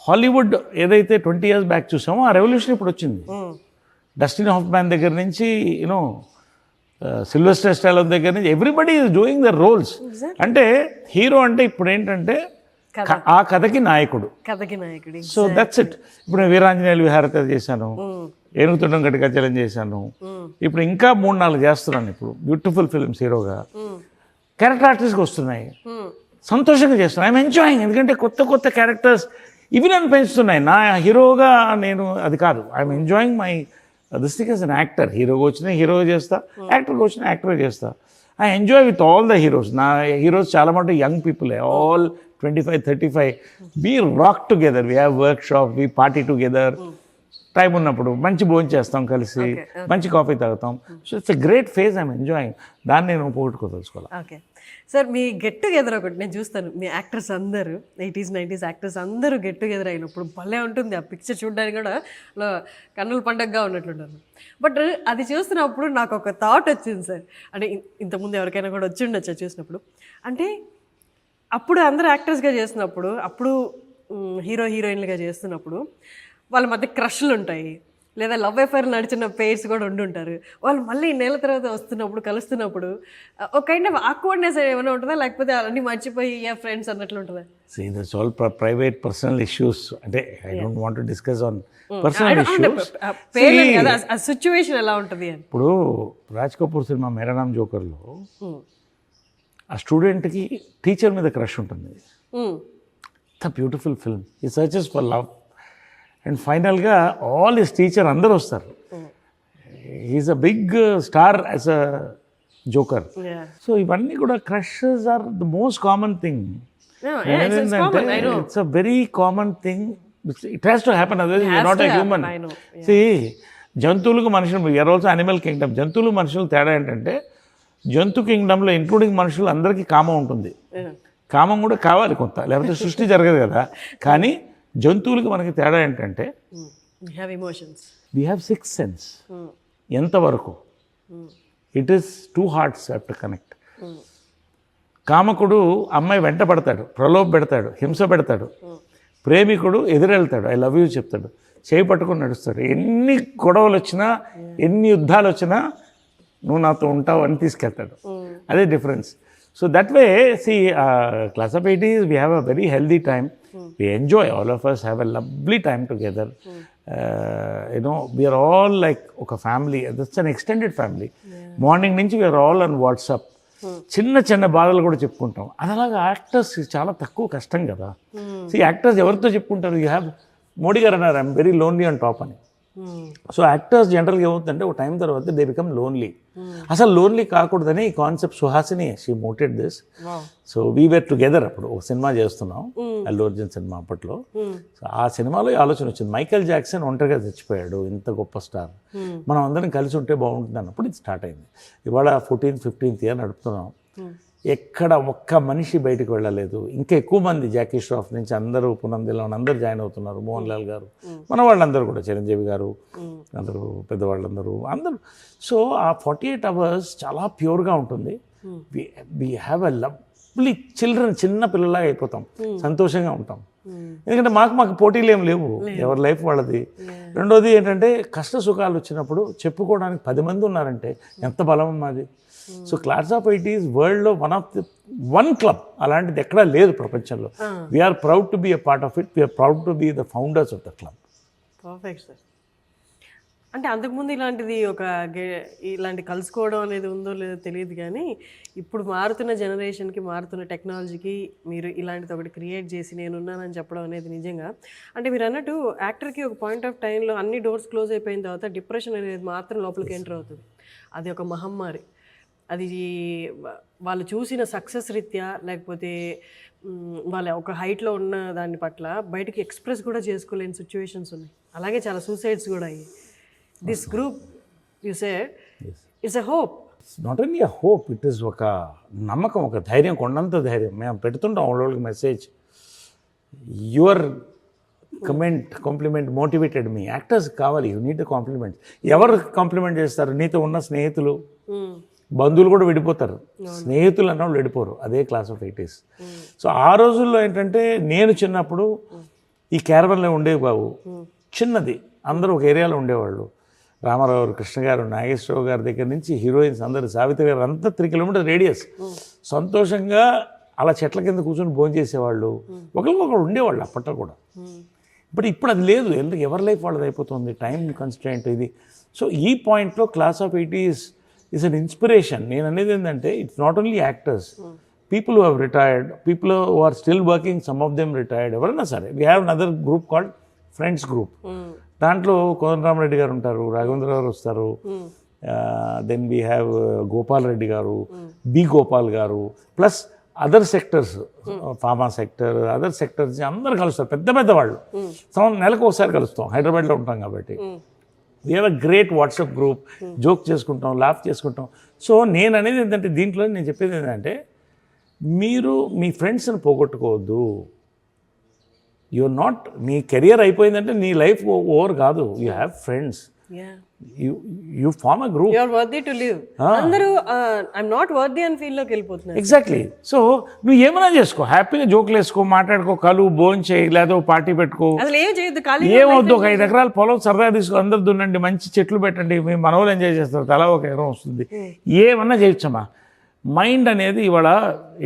[SPEAKER 3] హాలీవుడ్ ఏదైతే 20 years బ్యాక్ చూసామో ఆ రెవల్యూషన్ ఇప్పుడు వచ్చింది. డస్టిన్ హాఫ్మ్యాన్ దగ్గర నుంచి యూనో సిల్వెస్టర్ స్టాలోన్ దగ్గర నుంచి everybody is doing the roles. అంటే హీరో అంటే ఇప్పుడు ఏంటంటే ఆ కథకి నాయకుడు. So that's it. ఇప్పుడు నేను వీరాంజనేయులు విహారత చేశాను, ఏనుగుతుండం గట్టికచ్చలం చేశాను, ఇప్పుడు ఇంకా 3-4 చేస్తున్నాను. ఇప్పుడు బ్యూటిఫుల్ ఫిల్మ్స్ హీరోగా క్యారెక్టర్ ఆర్టిస్ట్గా వస్తున్నాయి. సంతోషంగా చేస్తున్నాను, ఐఎమ్ ఎంజాయింగ్. ఎందుకంటే కొత్త క్యారెక్టర్స్ ఇవి నన్ను పెంచుతున్నాయి. నా హీరోగా నేను అది కాదు, I'm enjoying my this thing as an actor. హీరోగా వచ్చినా హీరోగా చేస్తా, యాక్టర్గా వచ్చినా యాక్టర్గా చేస్తా. I enjoy with all the heroes. నా హీరోస్ చాలా మటుకు young people, all 25-35. We rock together, we have workshop, we party together. Time ఉన్నప్పుడు మంచి భోజనం చేస్తాం కలిసి, మంచి కాఫీ తాగుతాం. So it's a great phase, I'm enjoying. దాన్ని నేను పోగొట్టుకోదలుచుకోవాలి.
[SPEAKER 2] ఓకే సార్, మీ గెట్ టుగెదర్ ఒకటి నేను చూస్తాను. మీ యాక్టర్స్ అందరూ 80s 90s యాక్టర్స్ అందరూ గెట్ టుగెదర్ అయినప్పుడు భలే ఉంటుంది. ఆ పిక్చర్ చూడడానికి కూడా కన్నుల పండగగా ఉన్నట్లుంటారు. బట్ అది చూస్తున్నప్పుడు నాకు ఒక థాట్ వచ్చింది సార్. అంటే ఇంతకుముందు ఎవరికైనా కూడా వచ్చి ఉండొచ్చు చూసినప్పుడు. అంటే అప్పుడు అందరూ యాక్టర్స్గా చేస్తున్నప్పుడు, అప్పుడు హీరో హీరోయిన్లుగా చేస్తున్నప్పుడు వాళ్ళ మధ్య క్రష్లు ఉంటాయి, లేదా లవ్ అఫైర్ నడిచిన పేర్స్ కూడా ఉండుంటారు. వాళ్ళు మళ్ళీ నెల తర్వాత వస్తున్నప్పుడు, కలుస్తున్నప్పుడు ఒక కైండ్ ఆఫ్ ఆక్వర్డ్నెస్ ఏమైనా ఉంటుందా, లేకపోతే అన్నీ మర్చిపోయి ఫ్రెండ్స్ అన్నట్లు ఉంటుందా?
[SPEAKER 3] See, that's all private personal issues. అంటే I don't want to discuss on personal issues.
[SPEAKER 2] పేర్లు కదా, ఆ సిచ్యువేషన్ ఎలా ఉంటుంది అని.
[SPEAKER 3] ఇప్పుడు రాజ్ కపూర్ సినిమా మేరా నామ్ జోకర్లో ఆ స్టూడెంట్కి టీచర్ మీద క్రష్ ఉంటుంది. The beautiful film. ఈ సర్చెస్ ఫర్ లవ్ అండ్ ఫైనల్గా ఆల్ హిస్ టీచర్ అందరూ వస్తారు. He's a big star as a joker. So ఇవన్నీ కూడా crushes are the most common thing. ఏంటంటే it's a very common thing. It has to happen, otherwise you are not a human. See జంతువులకు మనుషులు, we are also animal Kingdom. జంతువులు మనుషులు తేడా ఏంటంటే జంతు కింగ్డమ్లో ఇంక్లూడింగ్ మనుషులు అందరికీ కామం ఉంటుంది. కామం కూడా కావాలి కొంత, లేకపోతే సృష్టి జరగదు కదా. కానీ జంతువులకి మనకి తేడా ఏంటంటే వీ హ్యావ్ సిక్స్త్ సెన్స్. ఎంతవరకు it is 2 hearts have to connect. కామకుడు అమ్మాయి వెంట పడతాడు, ప్రలోభ పెడతాడు, హింస పెడతాడు. ప్రేమికుడు ఎదురెళ్తాడు, ఐ లవ్ యూ చెప్తాడు, చేయి పట్టుకొని నడుస్తాడు. ఎన్ని గొడవలు వచ్చినా, ఎన్ని యుద్ధాలు వచ్చినా నువ్వు నాతో ఉంటావు అని తీసుకెళ్తాడు. అదే difference. So that way see Class of 80s we have a very healthy time. We enjoy, all of us have a lovely time together. We are all like ఒక family. That's an extended family. Morning నుంచి we are all on WhatsApp. చిన్న చిన్న బాధలు కూడా చెప్పుకుంటాం. అది అలాగా actors చాలా తక్కువ కష్టం కదా. సో యాక్టర్స్ ఎవరితో చెప్పుకుంటారు? యూ హ్యావ్ మోడీ గారు అన్నారు I'm very lonely on top అని. సో యాక్టర్స్ జనరల్గా ఏమవుతుందంటే ఒక టైం తర్వాత దే బికమ్ లోన్లీ. అసలు లోన్లీ కాకూడదని ఈ concept Suhasini she mooted this. So we were together. అప్పుడు ఒక సినిమా చేస్తున్నాం, అల్లు అర్జున్ సినిమా అప్పట్లో. సో ఆ సినిమాలో ఆలోచన వచ్చింది, మైకేల్ జాక్సన్ ఒంటరిగా చచ్చిపోయాడు, ఇంత గొప్ప స్టార్, మనం అందరం కలిసి ఉంటే బాగుంటుంది అన్నప్పుడు ఇది స్టార్ట్ అయింది. ఇవాళ 14th 15th year నడుపుతున్నాం. ఎక్కడ ఒక్క మనిషి బయటకు వెళ్ళలేదు. ఇంకా ఎక్కువ మంది జాకీ ష్రాఫ్ నుంచి అందరూ, పునందిలో అందరూ జాయిన్ అవుతున్నారు. మోహన్ లాల్ గారు, మన వాళ్ళందరూ కూడా, చిరంజీవి గారు, అందరూ పెద్దవాళ్ళందరూ అందరూ. సో ఆ 48 hours చాలా ప్యూర్గా ఉంటుంది. We have a lovely children, చిన్న పిల్లలాగా అయిపోతాం, సంతోషంగా ఉంటాం. ఎందుకంటే మాకు పోటీలు ఏం లేవు, ఎవరి లైఫ్ వాళ్ళది. రెండోది ఏంటంటే కష్ట సుఖాలు వచ్చినప్పుడు చెప్పుకోవడానికి 10 మంది ఉన్నారంటే ఎంత బలం మాది. సో Class of 80s వరల్డ్లో వన్ క్లబ్ అలాంటిది ఎక్కడా లేదు ప్రపంచంలో. We're proud to be a part of it. We're proud to be the founders of the club.
[SPEAKER 2] Perfect sir. అంటే అంతకుముందు ఇలాంటి కలుసుకోవడం అనేది ఉందో లేదో తెలియదు, కానీ ఇప్పుడు మారుతున్న జనరేషన్కి, మారుతున్న టెక్నాలజీకి మీరు ఇలాంటిది ఒకటి క్రియేట్ చేసి నేనున్నానని చెప్పడం అనేది నిజంగా, అంటే మీరు అన్నట్టు యాక్టర్కి ఒక పాయింట్ ఆఫ్ టైంలో అన్ని డోర్స్ క్లోజ్ అయిపోయిన తర్వాత డిప్రెషన్ అనేది మాత్రం లోపలికి ఎంటర్ అవుతుంది. అది ఒక మహమ్మారి. అది వాళ్ళు చూసిన సక్సెస్ రీత్యా, లేకపోతే వాళ్ళ ఒక హైట్లో ఉన్న దాని పట్ల బయటకి ఎక్స్ప్రెస్ కూడా చేసుకోలేని సిచ్యువేషన్స్ ఉన్నాయి. అలాగే చాలా సూసైడ్స్ కూడా అయ్యాయి. This group you said it's a hope.
[SPEAKER 3] It's not only a hope, it is ఒక నమ్మకం, ఒక ధైర్యం, కొండంత ధైర్యం. మేము పెడుతుంటాం వాళ్ళకి message. Your compliment motivated me. Actors కావాలి, యూ నీడ్ ద కాంప్లిమెంట్. ఎవరు కాంప్లిమెంట్ చేస్తారు? నీతో ఉన్న స్నేహితులు, బంధువులు కూడా విడిపోతారు, స్నేహితులు అన్న వాళ్ళు విడిపోరు. అదే Class of 80s. సో ఆ రోజుల్లో ఏంటంటే నేను చిన్నప్పుడు ఈ క్యారవన్లో ఉండేవి బాబు, చిన్నది, అందరూ ఒక ఏరియాలో ఉండేవాళ్ళు. రామారావు గారు, కృష్ణ గారు, నాగేశ్వరరావు గారి దగ్గర నుంచి హీరోయిన్స్ అందరూ, సావిత్రి గారు, అంతా 3 kilometers రేడియస్. సంతోషంగా అలా చెట్ల కింద కూర్చొని భోజనం చేసేవాళ్ళు, ఒకరికొకరు ఉండేవాళ్ళు అప్పట్లో కూడా. ఇప్పుడు అది లేదు. ఎందుకు? ఎవరి లైఫ్ వాళ్ళది అయిపోతుంది, టైం కన్స్ట్రెయింట్ ఇది. సో ఈ పాయింట్లో Class of 80s is an inspiration. నేను అనేది ఏంటంటే it's not only actors, people who have retired, people who are still working, some of them retired, ఎవరైనా సరే. We have another group called friends group. దాంట్లో కోదండరామరెడ్డి గారు ఉంటారు, రాఘవేంద్ర గారు వస్తారు, then we have Gopal Reddy garu, B Gopal garu, plus other sectors, pharma sector, other sectors అందరు కలుస్తారు, పెద్ద పెద్ద వాళ్ళు. నెలకు ఒకసారి కలుస్తాం, హైదరాబాద్లో ఉంటాం కాబట్టి. We have a great WhatsApp group, joke చేసుకుంటాం, లాఫ్ చేసుకుంటాం. సో నేను అనేది ఏంటంటే, దీంట్లో నేను చెప్పేది ఏంటంటే, మీరు మీ ఫ్రెండ్స్ని పోగొట్టుకోవద్దు. యూఆర్ నాట్, నీ కెరియర్ అయిపోయిందంటే నీ లైఫ్ ఓవర్ కాదు. You have friends, you form a group.
[SPEAKER 2] You're worthy to live. అందరూ ఐఎమ్ నాట్ వర్తీ అని ఫీల్లోకి వెళ్ళిపోతున్నారు.
[SPEAKER 3] ఎగ్జాక్ట్లీ. సో నువ్వు ఏమైనా చేసుకో, హ్యాపీగా జోకులు వేసుకో, మాట్లాడుకో, కలువు, భోజనం చేయి, లేదా పార్టీ పెట్టుకో,
[SPEAKER 2] అసలు ఏం చేయొద్దు, ఖాళీ
[SPEAKER 3] ఏమవుద్దు. ఒక 5 ఎకరాల పొలం సరదా తీసుకో, అందరు దున్నండి, మంచి చెట్లు పెట్టండి, మీ మనవలు ఎంజాయ్ చేస్తారు, తలా ఒక ఎకరం వస్తుంది. ఏమన్నా చేయొచ్చమ్మా. మైండ్ అనేది ఇవాళ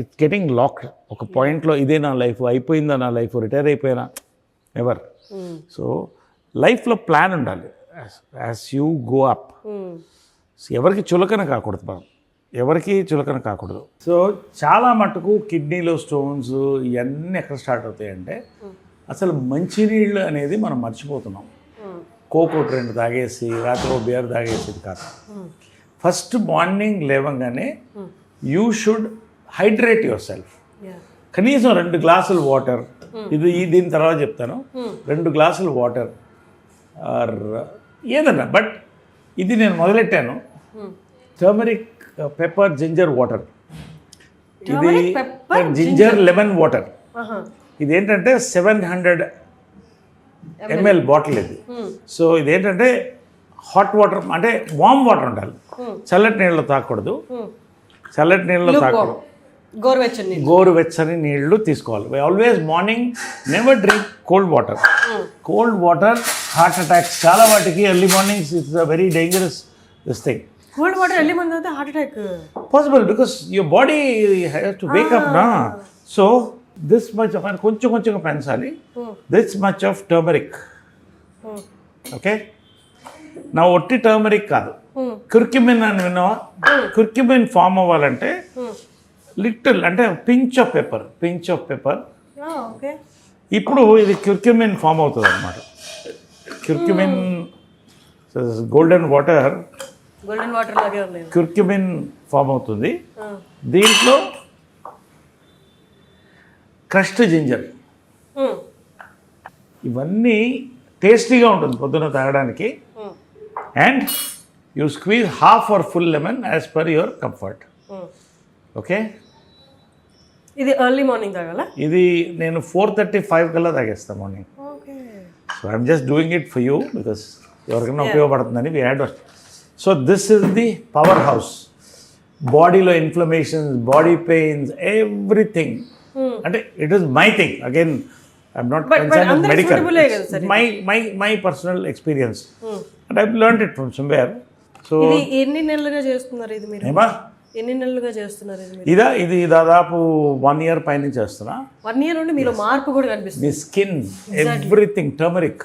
[SPEAKER 3] ఇట్స్ గెటింగ్ లాక్డ్. ఒక పాయింట్లో ఇదే నా లైఫ్, అయిపోయిందా నా లైఫ్, రిటైర్ అయిపోయినా, ఎవర్. సో లైఫ్లో ప్లాన్ ఉండాలి. యాజ్ యూ గో అప్, ఎవరికి చులకన కాకూడదు మనం, ఎవరికి చులకన కాకూడదు. సో చాలా మటుకు కిడ్నీలో స్టోన్స్ ఇవన్నీ ఎక్కడ స్టార్ట్ అవుతాయంటే అసలు మంచినీళ్ళు అనేది మనం మర్చిపోతున్నాం. కోక్ ఒకటి 2 తాగేసి రాత్రి ఓ బియర్ తాగేసేది కాదు. ఫస్ట్ మార్నింగ్ లేవగానే you should hydrate your self. కనీసం 2 గ్లాసులు వాటర్, దీని తర్వాత చెప్తాను. 2 గ్లాసులు వాటర్ ఆర్ ఏదన్నా, బట్ ఇది నేను మొదలెట్టాను. టర్మరిక్ పెప్పర్ జింజర్ వాటర్, ఇది జింజర్ లెమన్ వాటర్. ఇదేంటంటే 700 ml బాటిల్ ఇది. సో ఇదేంటంటే హాట్ వాటర్ అంటే వామ్ వాటర్ ఉండాలి, చల్లటి నీళ్ళు తాగకూడదు. చల్లటి నీళ్ళు తాగకూడదు, గోరువెచ్చని నీళ్లు తీసుకోవాలి. Always morning never drink cold water. Cold water heart attacks చాలా వాటికి early mornings it's a very dangerous this thing.
[SPEAKER 2] Cold water early morning తాగితే heart attack
[SPEAKER 3] possible because your body has to wake up నా. So this much of కొంచెం పెంచాలి. This much of turmeric. Okay, నా ఒట్టి turmeric కాదు, curcumin అని విన్నావా? Curcumin form అవ్వాలంటే లిటిల్ అంటే పించ్ ఆఫ్ పెప్పర్. ఇప్పుడు ఇది క్యూర్క్యుమిన్ ఫామ్ అవుతుంది అనమాట. క్యూర్క్యుమిన్ గోల్డెన్ వాటర్
[SPEAKER 2] లాగే ఉంది.
[SPEAKER 3] క్యూర్క్యుమిన్ ఫామ్ అవుతుంది. దీంట్లో క్రష్డ్ జింజర్, ఇవన్నీ టేస్టీగా ఉంటుంది పొద్దున తాగడానికి. And you squeeze half or full lemon as per your comfort. Okay,
[SPEAKER 2] ఇది ఎర్లీ మార్నింగ్ తాగాల.
[SPEAKER 3] ఇది నేను 4:35 కల్లా తాగేస్తాను morning. So I'm just doing it for you because ఎవరికైనా ఉపయోగపడుతుందని we had. So this is the powerhouse. బాడీలో inflammations, body pains, everything. అంటే it is my thing. Again I'm not concern with medical, my personal experience and I learned it from somewhere. So
[SPEAKER 2] ఎన్ని నెలలుగా చేస్తున్నారు ఇది మీరు? ఎన్ని నెలలుగా చేస్తున్నారు
[SPEAKER 3] ఇది దాదాపు 1 year పైన చేస్తున్నా.
[SPEAKER 2] 1 year నుండి మీలో మార్పు కూడా కనిపిస్తుంది.
[SPEAKER 3] మీ స్కిన్ ఎవ్రీథింగ్ టర్మరిక్.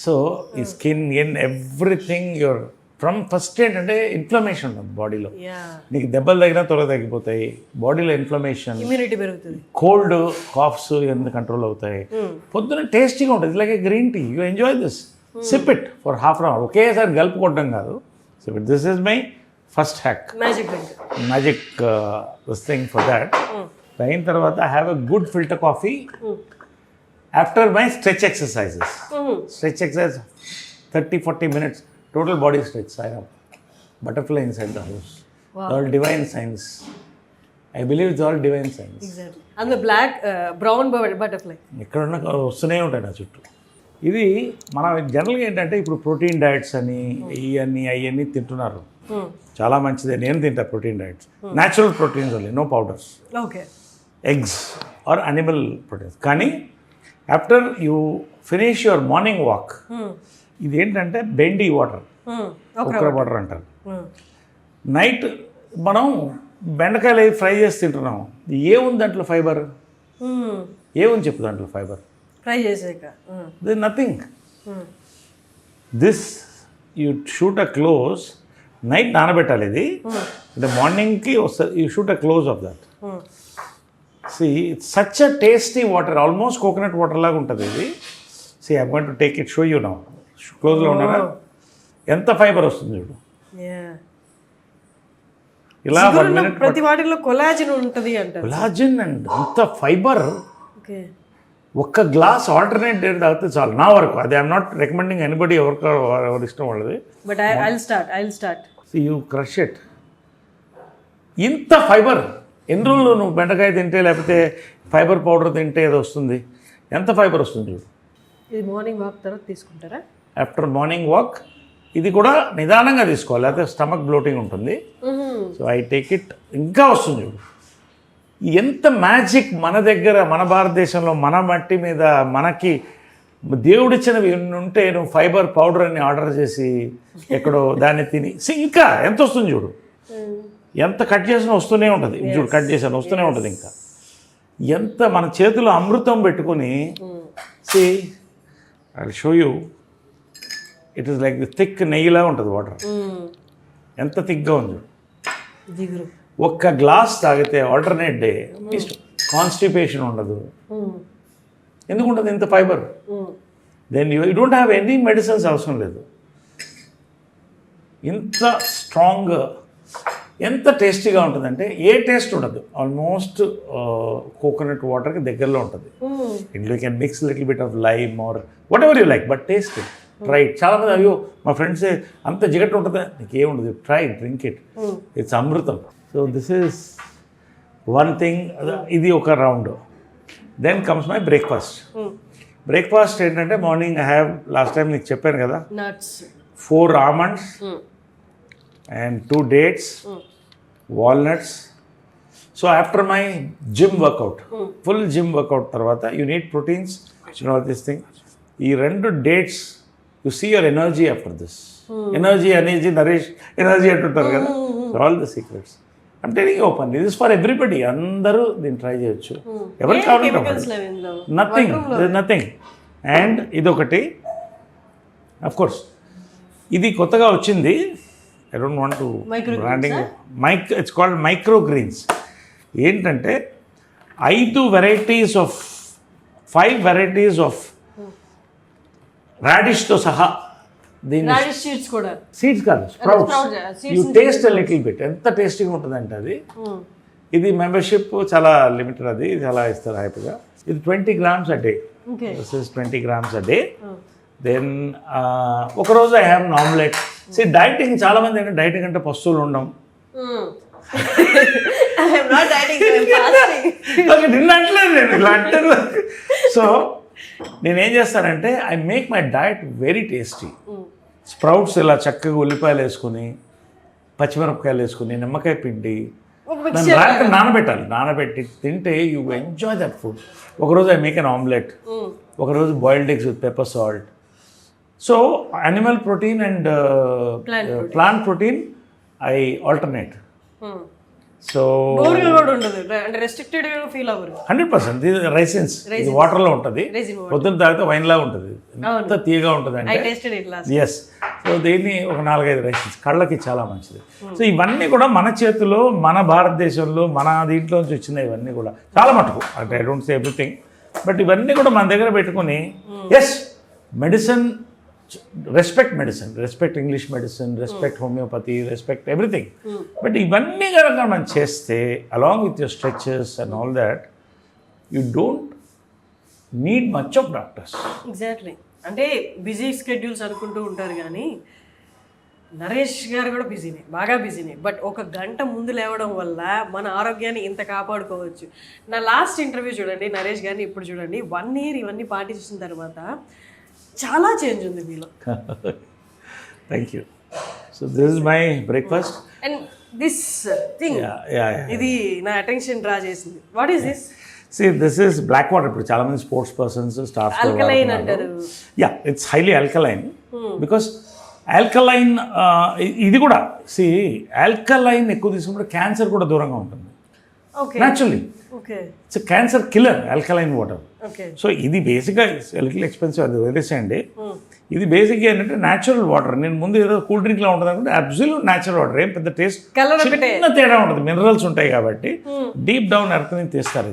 [SPEAKER 3] సో ఈ skin everything your from first ఏంటంటే ఇన్ఫ్లమేషన్ ఉంటుంది బాడీలో. నీకు దెబ్బలు తగినా త్వరగా తగ్గిపోతాయి. బాడీలో ఇన్ఫ్లమేషన్,
[SPEAKER 2] ఇమ్యూనిటీ పెరుగుతుంది,
[SPEAKER 3] కోల్డ్ కాఫ్స్ ఇవన్నీ కంట్రోల్ అవుతాయి. పొద్దున టేస్టీగా ఉంటుంది like a green tea. You enjoy this, sip it for ½ hour. ఒకేసారి గలుపుకోవడం కాదు, sip it. This is my first hack, magic this thing for that. అయిన తర్వాత I have a good filter coffee after my stretch exercises. Stretch exercise 30-40 minutes total body stretch. I have butterfly inside the house. Wow. All divine science. I believe it's all divine science.
[SPEAKER 2] Exactly. And the black brown butterfly
[SPEAKER 3] ఎక్కడున్నా వస్తూనే ఉంటాయి నా చుట్టూ. ఇది మన జనరల్గా ఏంటంటే ఇప్పుడు ప్రోటీన్ డైట్స్ అని అవన్నీ తింటున్నారు. చాలా మంచిదే, నేను తింటా protein diets. Natural proteins only, no powders.
[SPEAKER 2] Okay, eggs
[SPEAKER 3] are animal proteins. కానీ after you finish your morning walk, ఇది ఏంటంటే బెండి వాటర్, కుక్కర వాటర్ అంటారు. నైట్ మనం బెండకాయలు ఫ్రై చేసి తింటున్నాం. ఏముంది దాంట్లో ఫైబర్? ఏముంది చెప్పు దాంట్లో ఫైబర్?
[SPEAKER 2] ఫ్రై చేసాక
[SPEAKER 3] this nothing. This you shoot a close, night నానబెట్టాలి ఇది, అంటే మార్నింగ్కి వస్తుంది. You shoot a close of that. See it's such a tasty water, almost coconut water లాగా ఉంటుంది ఇది. See I going to take it, show you now. క్లోజ్లో ఉన్నారా? ఎంత ఫైబర్ వస్తుంది చూడు. ఇలా 1 minute
[SPEAKER 2] ప్రతి వాటిలో కొలాజిన్ ఉంటుంది అంట.
[SPEAKER 3] కొలాజిన్ అండ్ అంత ఫైబర్. ఒక్క గ్లాస్ ఆల్టర్నేట్ డే తాగితే చాలు నా వరకు. అది ఐఎమ్ నాట్ రికమెండింగ్ ఎనీబడి, ఎవరి ఇష్టం వాళ్ళది.
[SPEAKER 2] But I'll start.
[SPEAKER 3] You crush it. ఇంత ఫైబర్ ఎన్ని రోజులు నువ్వు బెండకాయ తింటే లేకపోతే ఫైబర్ పౌడర్ తింటే ఏదో వస్తుంది. ఎంత ఫైబర్ వస్తుంది చూడు.
[SPEAKER 2] ఇది మార్నింగ్ వాక్ తర్వాత తీసుకుంటారా?
[SPEAKER 3] ఆఫ్టర్ మార్నింగ్ వాక్ ఇది కూడా నిదానంగా తీసుకోవాలి, లేకపోతే స్టమక్ బ్లోటింగ్ ఉంటుంది. So I take it. ఇంకా వస్తుంది చూడు. ఎంత మ్యాజిక్ మన దగ్గర, మన భారతదేశంలో, మన మట్టి మీద మనకి దేవుడిచ్చినవి ఉంటే నువ్వు ఫైబర్ పౌడర్ అని ఆర్డర్ చేసి ఎక్కడో దాన్ని తిని ఇంకా ఎంత వస్తుంది చూడు. ఎంత కట్ చేసినా వస్తూనే ఉంటుంది చూడు. కట్ చేసాను వస్తూనే ఉంటుంది. ఇంకా ఎంత మన చేతిలో అమృతం పెట్టుకొని see I show you. It is like the thick నెయ్యిలా ఉంటుంది వాటర్. ఎంత థిక్గా ఉంది. ఒక్క గ్లాస్ తాగితే ఆల్టర్నేట్ డే కాన్స్టిపేషన్ ఉండదు, ఎందుకు ఉంటుంది ఇంత fibre? Then you don't have any medicines అవసరం లేదు. ఇంత స్ట్రాంగ్, ఎంత టేస్టీగా ఉంటుందంటే ఏ టేస్ట్ ఉండదు, ఆల్మోస్ట్ కోకోనట్ వాటర్కి దగ్గరలో ఉంటుంది. ఇంట్లో you can mix little bit of lime or whatever you like, but taste it, try it. చాలామంది అయ్యో మా ఫ్రెండ్స్ అంత జిగట్టు ఉంటుందా, నీకేముండదు, try it, drink it, it's అమృతం. So this is one thing. ఇది ఒక round. Then comes my breakfast. Breakfast ఏంటంటే morning I have, last time నీకు చెప్పాను కదా,
[SPEAKER 2] nuts,
[SPEAKER 3] 4 almonds and 2 dates, walnuts. So after my gym workout, full gym workout tarvata, you need proteins, you know this thing. ఈ 2 dates, you see your energy after this. Energy, nourish, energy అంటుంటారు కదా. All the secrets. I'm telling you openly, this is for everybody. అందరూ దీన్ని try చేయొచ్చు. ఎవరు కావాలంటే nothing, nothing. And ఇదొకటి, of course ఇది కొత్తగా వచ్చింది. I don't want to branding, it's called micro greens. ఏంటంటే 5 వెరైటీస్ ఆఫ్ 5 వెరైటీస్ ఆఫ్ రాడిష్తో సహా. దీన్ని సీడ్స్ కాదు, sprouts. You taste little bit, ఎంత టేస్టీగా ఉంటుందంటే అది. ఇది మెంబర్షిప్ చాలా లిమిటెడ్, అది చాలా ఇస్తారు హ్యాపీగా. ఇది 20 grams a day. This is 20 grams a day. Then ఒకరోజు I have an omelette. Dieting చాలామంది అంటే డైటింగ్ అంటే పస్తువులు ఉండడం, నిన్నట్లేదు నేను ఇలా అంటారు. సో నేనేం చేస్తానంటే I make my diet very tasty. Sprouts ఇలా చక్కగా ఉల్లిపాయలు వేసుకుని, పచ్చిమిరపకాయలు వేసుకుని, నిమ్మకాయ పిండి, దాన్ని రాత్రి నానబెట్టి తింటే యూ ఎంజాయ్ దట్ ఫుడ్. ఒకరోజు ఐ మేక్ అన్ ఆమ్లెట్, ఒకరోజు boiled eggs with pepper salt. So animal protein and plant protein I alternate. So 100% ఇది రైసిన్స్, ఇది వాటర్లో ఉంటుంది, పొద్దున్న తాగితే వైన్లా ఉంటుంది, ఎంత తీయగా ఉంటుంది అంటే. ఎస్. సో దీన్ని ఒక 4-5 రైసిన్స్ కళ్ళకి చాలా మంచిది. సో ఇవన్నీ కూడా మన చేతిలో, మన భారతదేశంలో, మన దీంట్లో నుంచి వచ్చినాయి ఇవన్నీ కూడా చాలా మటుకు. అంటే I don't say everything, but ఇవన్నీ కూడా మన దగ్గర పెట్టుకుని, yes medicine, respect medicine, respect English medicine, respect homeopathy, respect everything. But ఇవన్నీ కనుక మనం చేస్తే along with your stretches and all that, you don't need much of doctors.
[SPEAKER 2] Exactly. అంటే బిజీ స్కెడ్యూల్స్ అనుకుంటూ ఉంటారు కానీ నరేష్ గారు కూడా బిజీనే, బాగా బిజీనే. బట్ ఒక గంట ముందు లేవడం వల్ల మన ఆరోగ్యాన్ని ఇంత కాపాడుకోవచ్చు. నా లాస్ట్ ఇంటర్వ్యూ చూడండి నరేష్ గారిని, ఇప్పుడు చూడండి, 1 year ఇవన్నీ పాటించిన తర్వాత చాలా చేంజ్ ఉంది మీలో.
[SPEAKER 3] Thank you. So this is my breakfast
[SPEAKER 2] and this thing, ఇది నా అటెన్షన్ డ్రా చేసింది. What is this?
[SPEAKER 3] See, this is black water. ఇప్పుడు చాలా మంది స్పోర్ట్స్ పర్సన్స్ స్టార్స్
[SPEAKER 2] ఆల్కలైన్ అంటారు.
[SPEAKER 3] Yeah, it's highly alkaline because alkaline, ఇది కూడా ఆల్కలైన్ ఎక్కువ తీసుకుంటే క్యాన్సర్ కూడా దూరంగా ఉంటుంది naturally. It's cancer killer alkaline water. So ఇది బేసిక్గా లిటిల్ ఎక్స్పెన్సివ్, అది వదిలేసేయండి. ఇది బేసిక్గా ఏంటంటే న్యాచురల్ వాటర్. నేను ముందు ఏదో కూల్ డ్రింక్లా ఉంటుంది అనుకుంటే అబ్సల్యూట్ న్యాచురల్ వాటర్, ఏం పెద్ద టేస్ట్ చిన్న తేడా ఉంటుంది, మినరల్స్ ఉంటాయి కాబట్టి డీప్ డౌన్ ఎర్త్ నుంచి తీస్తారు.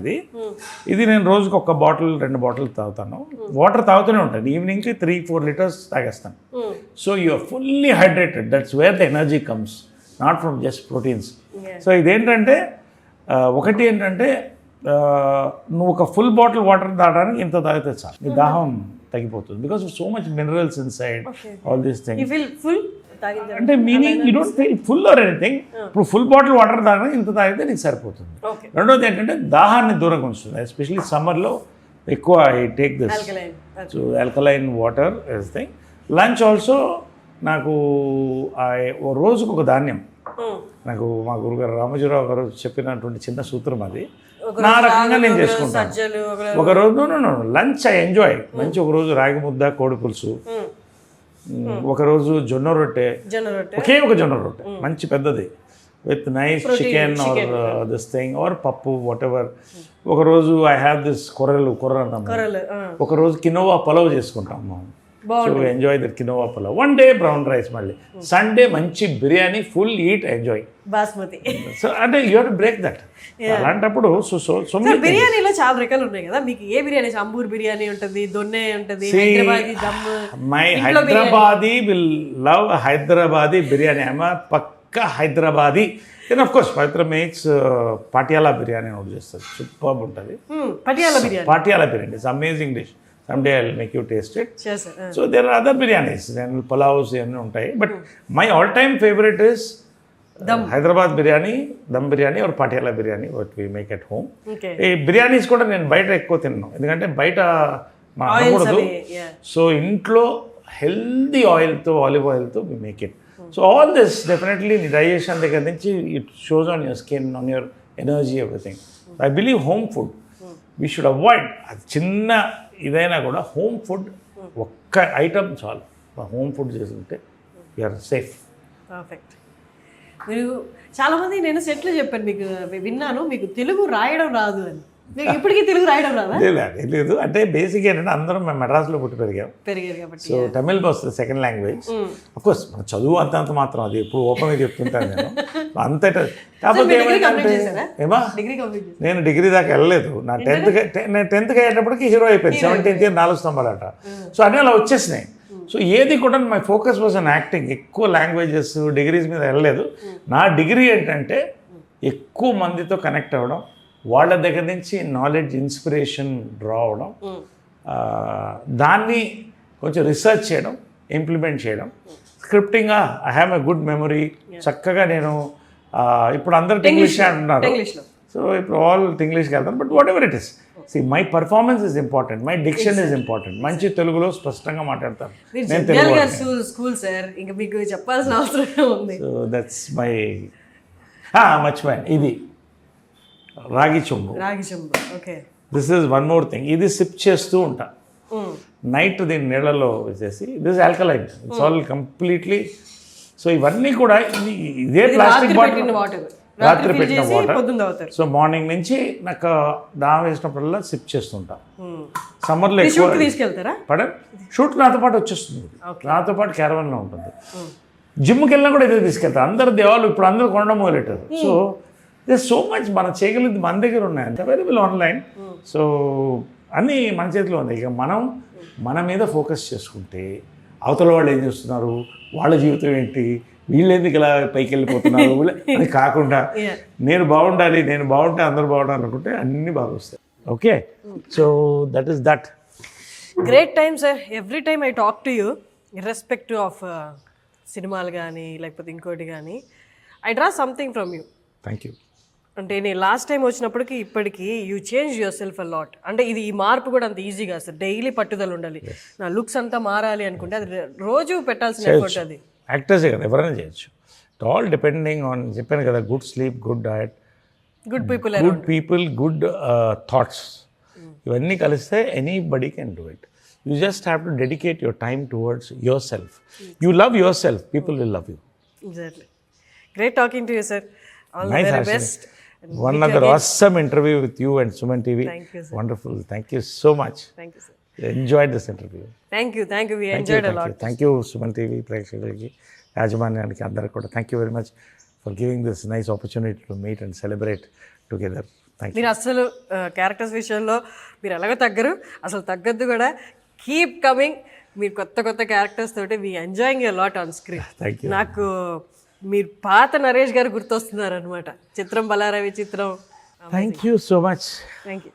[SPEAKER 3] ఇది నేను రోజుకి 1 బాటిల్ 2 బాటిల్ తాగుతాను. వాటర్ తాగుతూనే ఉంటాను, ఈవినింగ్కి 3-4 liters తాగేస్తాను. So you're fully hydrated. That's where the energy comes, not from just proteins. So ఇదేంటంటే ఒకటి ఏంటంటే నువ్వు ఒక ఫుల్ బాటిల్ వాటర్ తాగడానికి ఇంత తాగితే చాలు, నీ దాహం తగ్గిపోతుంది. Because of so much minerals inside all these things. అంటే meaning you don't feel full or anything. ఇప్పుడు ఫుల్ బాటిల్ వాటర్ తాగడానికి ఇంత తాగితే నీకు సరిపోతుంది. రెండోది ఏంటంటే దాహాన్ని దూరంగా ఉంచుతుంది. ఎస్పెషల్లీ సమ్మర్లో ఎక్కువ I take this. So alkaline water is thing. Lunch also నాకు రోజుకు ఒక ధాన్యం. నాకు మా గురుగారు రామోజీరావు గారు చెప్పినటువంటి చిన్న సూత్రం అది. నా రకంగా నేను చేసుకుంటాను. ఒకరోజు లంచ్ ఐ ఎంజాయ్ మంచి, ఒకరోజు రాగి ముద్ద, కోడి పులుసు, ఒకరోజు జొన్న రొట్టె, ఒకే ఒక జొన్న రొట్టె మంచి పెద్దది with nice chicken or this thing or pappu whatever. ఒకరోజు ఐ హ్యావ్ దిస్ కొర్ర అన్నాము, ఒకరోజు కినోవా పలావ్ చేసుకుంటాము.
[SPEAKER 2] బాగుంటుంది.
[SPEAKER 3] Enjoy that quinoa pulao. One day brown rice, మళ్ళీ సండే మంచి biryani, full eat enjoy.
[SPEAKER 2] Basmati.
[SPEAKER 3] So అంటే you have to break that. అలాంటప్పుడు సో
[SPEAKER 2] బిర్యానీలో చాలా రకాలు ఉన్నాయి కదా, మీకు ఏ బిర్యానీ? అంబూర్ బిర్యానీ ఉంటుంది, దొన్నె ఉంటుంది, Hyderabadi dum.
[SPEAKER 3] My Hyderabadi will love Hyderabadi biryani. I'm పక్కా Hyderabadi. Then of course Pavitra makes Patiala biryani ఒకటి చేస్తుంది, సూపర్ ఉంటుంది. Patiala biryani it's amazing dish. Some day I will make you taste it. So there are other biryanis, then pulaos ఇవన్నీ ఉంటాయి. But my all time favourite is Hyderabad biryani, dum biryani or Patiala biryani what we make at home. ఈ బిర్యానీస్ కూడా నేను బయట ఎక్కువ తిన్నాను, ఎందుకంటే బయట మనం అనకూడదు. సో ఇంట్లో హెల్దీ ఆయిల్తో, ఆలివ్ ఆయిల్తో we make it. So all this definitely digestion దగ్గర నుంచి it shows on your skin, on your energy, everything. I believe home food we should avoid. అది చిన్న ఇదైనా కూడా హోమ్ ఫుడ్ ఒక్క ఐటమ్ చాలు. హోమ్ ఫుడ్ చేసుకుంటే యూఆర్ సేఫ్.
[SPEAKER 2] పర్ఫెక్ట్. మీరు చాలామంది నేను సెట్లో చెప్పాను, మీకు విన్నాను మీకు తెలుగు రాయడం రాదు అని. మీకు ఇప్పటికీ తెలుగు రాయడం రాదా?
[SPEAKER 3] లేదు, అంటే బేసిక్ ఏంటంటే అందరం మేము మెడ్రాస్లో పుట్టి
[SPEAKER 2] పెరిగారు కాబట్టి
[SPEAKER 3] సో తమిళ్ వస్తుంది సెకండ్ లాంగ్వేజ్. అఫ్కోర్స్ మన చదువు అంతంత మాత్రం, అది ఎప్పుడు ఓపెన్గా చెప్తుంటాను నేను అంతటా. కాకపోతే ఏమా నేను డిగ్రీ దాకా వెళ్ళలేదు. నా టెన్త్కి అయ్యేటప్పటికి హీరో అయిపోయింది. 17th year 4 స్తంభాలట. సో అన్నీ అలా వచ్చేసినాయి. సో ఏది కూడా my focus was an acting. ఎక్కువ లాంగ్వేజెస్ డిగ్రీస్ మీద వెళ్ళలేదు. నా డిగ్రీ ఏంటంటే ఎక్కువ మందితో కనెక్ట్ అవ్వడం, వాళ్ళ దగ్గర నుంచి నాలెడ్జ్, ఇన్స్పిరేషన్ డ్రా అవడం, దాన్ని కొంచెం రీసెర్చ్ చేయడం, ఇంప్లిమెంట్ చేయడం. స్క్రిప్టింగ్గా I have a good memory. చక్కగా నేను ఇప్పుడు అందరు ఇంగ్లీష్ అంటున్నారు, సో ఇప్పుడు ఆల్ ఇంగ్లీష్కి వెళ్తాను. But whatever it is, see my performance is important, my diction is important. మంచి తెలుగులో స్పష్టంగా మాట్లాడతాను నేను తెలుగు.
[SPEAKER 2] స్కూల్ సార్, ఇంకా మీకు చెప్పాల్సిన అవసరం ఉంది.
[SPEAKER 3] సో దట్స్ మై మర్చిపోయాను, ఇది రాగి చెంబు.
[SPEAKER 2] Okay.
[SPEAKER 3] This is one more thing. ఇది సిప్ చేస్తూ ఉంటా నైట్, దీన్ని నీళ్ళలో వేసేసి. This alkaline, it's all completely. So ఇవన్నీ కూడా ఇదే ప్లాస్టిక్ బాటిల్, రాత్రి పెట్టిన వాటర్. సో మార్నింగ్ నుంచి నాకు దాహం వేసినప్పుడల్లా సిప్ చేస్తుంటా. సమ్మర్లో ఎక్కువ షూట్ నాతో పాటు వచ్చేస్తుంది, నాతో పాటు క్యారవన్లో ఉంటుంది. జిమ్కి వెళ్ళినా కూడా ఇదే తీసుకెళ్తారు. అందరు దేవాలు ఇప్పుడు అందరూ కొనడం మొదలెట్టారు. సో దిస్ సో మచ్ మన చేయగలిగింది మన దగ్గర ఉన్నాయి, అంత అవైలబుల్ ఆన్లైన్. సో అన్నీ మన చేతిలో ఉంది. ఇక మనం మన మీద ఫోకస్ చేసుకుంటే అవతల వాళ్ళు ఏం చేస్తున్నారు, వాళ్ళ జీవితం ఏంటి, వీళ్ళు ఎందుకు ఇలా పైకి వెళ్ళిపోతున్నారు అని కాకుండా నేను బాగుండాలి, నేను బాగుంటే అందరూ బాగుండాలి అనుకుంటే అన్నీ బాగా వస్తాయి. Okay, so that is that.
[SPEAKER 2] Great time sir. Every time I talk to you, irrespective of సినిమాలు కానీ లేకపోతే ఇంకోటి కానీ, I draw something from you.
[SPEAKER 3] Thank you.
[SPEAKER 2] అంటే నేను లాస్ట్ టైం వచ్చినప్పటికి ఇప్పటికీ you change your self a lot. అంటే ఇది ఈ మార్పు కూడా అంత ఈజీగా సార్, డైలీ పట్టుదల ఉండాలి. నా లుక్స్ అంతా మారాలి అనుకుంటే అది రోజు పెట్టాల్సిన ఎఫర్ట్. అది
[SPEAKER 3] యాక్టర్సే కదా, ఎవరైనా చేయొచ్చు. ఇట్ ఆల్ డిపెండింగ్ ఆన్, చెప్పాను కదా, good sleep, good diet,
[SPEAKER 2] good people,
[SPEAKER 3] good thoughts. ఇవన్నీ కలిస్తే anybody can do it. You just have to dedicate your time towards your self. You love your self, people will love you.
[SPEAKER 2] Exactly. Great talking to you sir. All
[SPEAKER 3] nice,
[SPEAKER 2] the very best.
[SPEAKER 3] One other awesome interview with you and Suman TV.
[SPEAKER 2] Thank you, sir.
[SPEAKER 3] Wonderful. Thank you so much.
[SPEAKER 2] Thank you, sir.
[SPEAKER 3] Enjoyed this interview.
[SPEAKER 2] Thank you. We enjoyed a lot.
[SPEAKER 3] Thank you, Suman TV ప్రేక్షకులకి, యాజమాన్యానికి అందరికి కూడా thank you very much for giving this nice opportunity to meet and celebrate together. Thank you.
[SPEAKER 2] మీరు అసలు characters విషయంలో మీరు ఎలాగో తగ్గరు, అసలు తగ్గద్దు కూడా. Keep coming. మీరు కొత్త క్యారెక్టర్స్ తోటి we enjoying a lot on screen.
[SPEAKER 3] Thank you.
[SPEAKER 2] నాకు మీరు పాత నరేష్ గారు గుర్తొస్తున్నారు అనమాట. చిత్రం బలారవి చిత్రం.
[SPEAKER 3] Thank you so much.
[SPEAKER 2] Thank you.